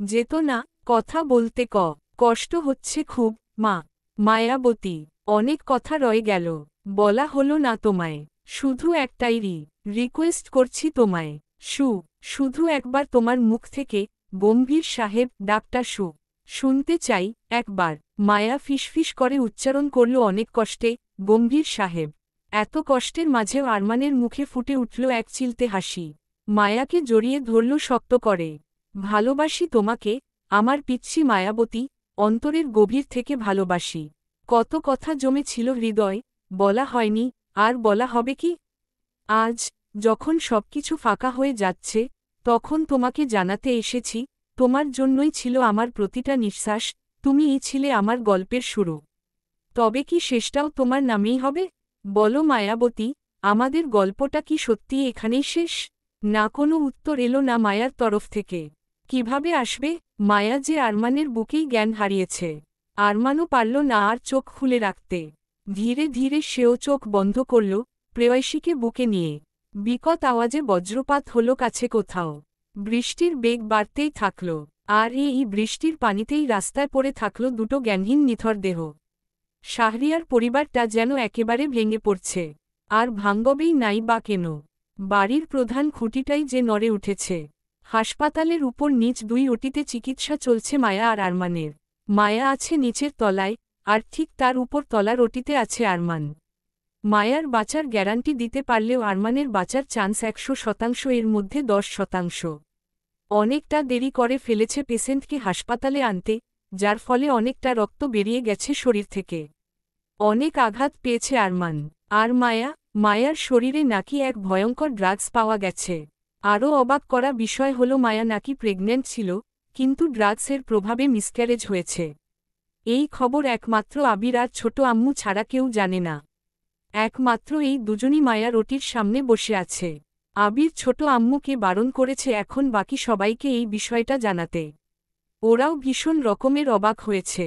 যেত না? কথা বলতে কষ্ট হচ্ছে খুব মায়াবতী। অনেক কথা রয়ে গেল, বলা হলো না তোমায়। শুধু একটাই রিকোয়েস্ট করছি তোমায়, শুধু একবার তোমার মুখ থেকে গম্ভীর সাহেব ডাকটা শুনতে চাই একবার। মায়া ফিসফিস করে উচ্চারণ করল অনেক কষ্টে, গম্ভীর সাহেব। এত কষ্টের মাঝেও আরমানের মুখে ফুটে উঠল এক চিলতে হাসি। মায়াকে জড়িয়ে ধরল শক্ত করে। ভালোবাসি তোমাকে, আমার পিচ্ছি মায়াবতী, অন্তরের গভীর থেকে ভালোবাসি। কত কথা জমেছিল হৃদয়, বলা হয়নি, আর বলা হবে কি? আজ, যখন সবকিছু ফাঁকা হয়ে যাচ্ছে, তখন তোমাকে জানাতে এসেছি, তোমার জন্যই ছিল আমার প্রতিটা নিঃশ্বাস, তুমিই ছিলে আমার গল্পের শুরু। তবে কি শেষটাও তোমার নামেই হবে? বলো মায়াবতী, আমাদের গল্পটা কি সত্যি এখানেই শেষ? না কোনো উত্তর এলো না মায়ার তরফ থেকে। কিভাবে আসবে? মায়া যে আরমানের বুকেই জ্ঞান হারিয়েছে। আরমানও পারল না আর চোখ খুলে রাখতে। ধীরে ধীরে সেও চোখ বন্ধ করল, প্রেয়সীকে বুকে নিয়ে। বিকট আওয়াজে বজ্রপাত হল কাছে কোথাও। বৃষ্টির বেগ বাড়তেই থাকল, আর এই বৃষ্টির পানিতেই রাস্তায় পড়ে থাকল দুটো জ্ঞানহীন নিথর দেহ। শাহরিয়ার পরিবারটা যেন একেবারে ভেঙে পড়ছে, আর ভাঙ্গবেই নাই বা কেন। বাড়ির প্রধান খুঁটিটাই যে নড়ে উঠেছে। হাসপাতালের উপর নিচ দুই ওটিতে চিকিৎসা চলছে মায়া আর আরমানের। মায়া আছে নিচের তলায়, আর ঠিক তার উপর তলার ওটিতে আছে আরমান। মায়ার বাঁচার গ্যারান্টি দিতে পারলেও আরমানের বাঁচার চান্স 100%, এর মধ্যে 10%। অনেকটা দেরি করে ফেলেছে পেশেন্টকে হাসপাতালে আনতে, যার ফলে অনেকটা রক্ত বেরিয়ে গেছে শরীর থেকে। অনেক আঘাত পেয়েছে আরমান। আর মায়ার শরীরে নাকি এক ভয়ঙ্কর ড্রাগস পাওয়া গেছে। আরও অবাক করা বিষয় হল মায়া নাকি প্রেগন্যান্ট ছিল, কিন্তু ড্রাগসের প্রভাবে মিসক্যারেজ হয়েছে। এই খবর একমাত্র আবির আর ছোট আম্মু ছাড়া কেউ জানে না। একমাত্র এই দুজনই মায়ার ওটির সামনে বসে আছে। আবির ছোট আম্মুকে বারণ করেছে এখন বাকি সবাইকে এই বিষয়টা জানাতে। ওরাও ভীষণ রকমের অবাক হয়েছে,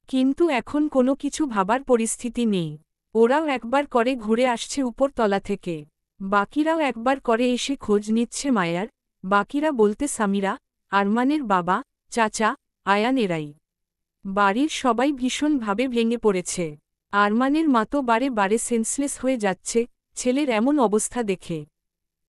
কিন্তু এখন কোনো কিছু ভাবার পরিস্থিতি নেই। ওরাও একবার করে ঘুরে আসছে উপর তলা থেকে। বাকিরাও একবার করে এসে খোঁজ নিচ্ছে মায়ার। বাকিরা বলতে সামিরা, আরমানের বাবা, চাচা, আয়ান এরাই। বাড়ির সবাই ভীষণভাবে ভেঙে পড়েছে। আরমানের মা তো বারে বারে সেন্সলেস হয়ে যাচ্ছে ছেলের এমন অবস্থা দেখে।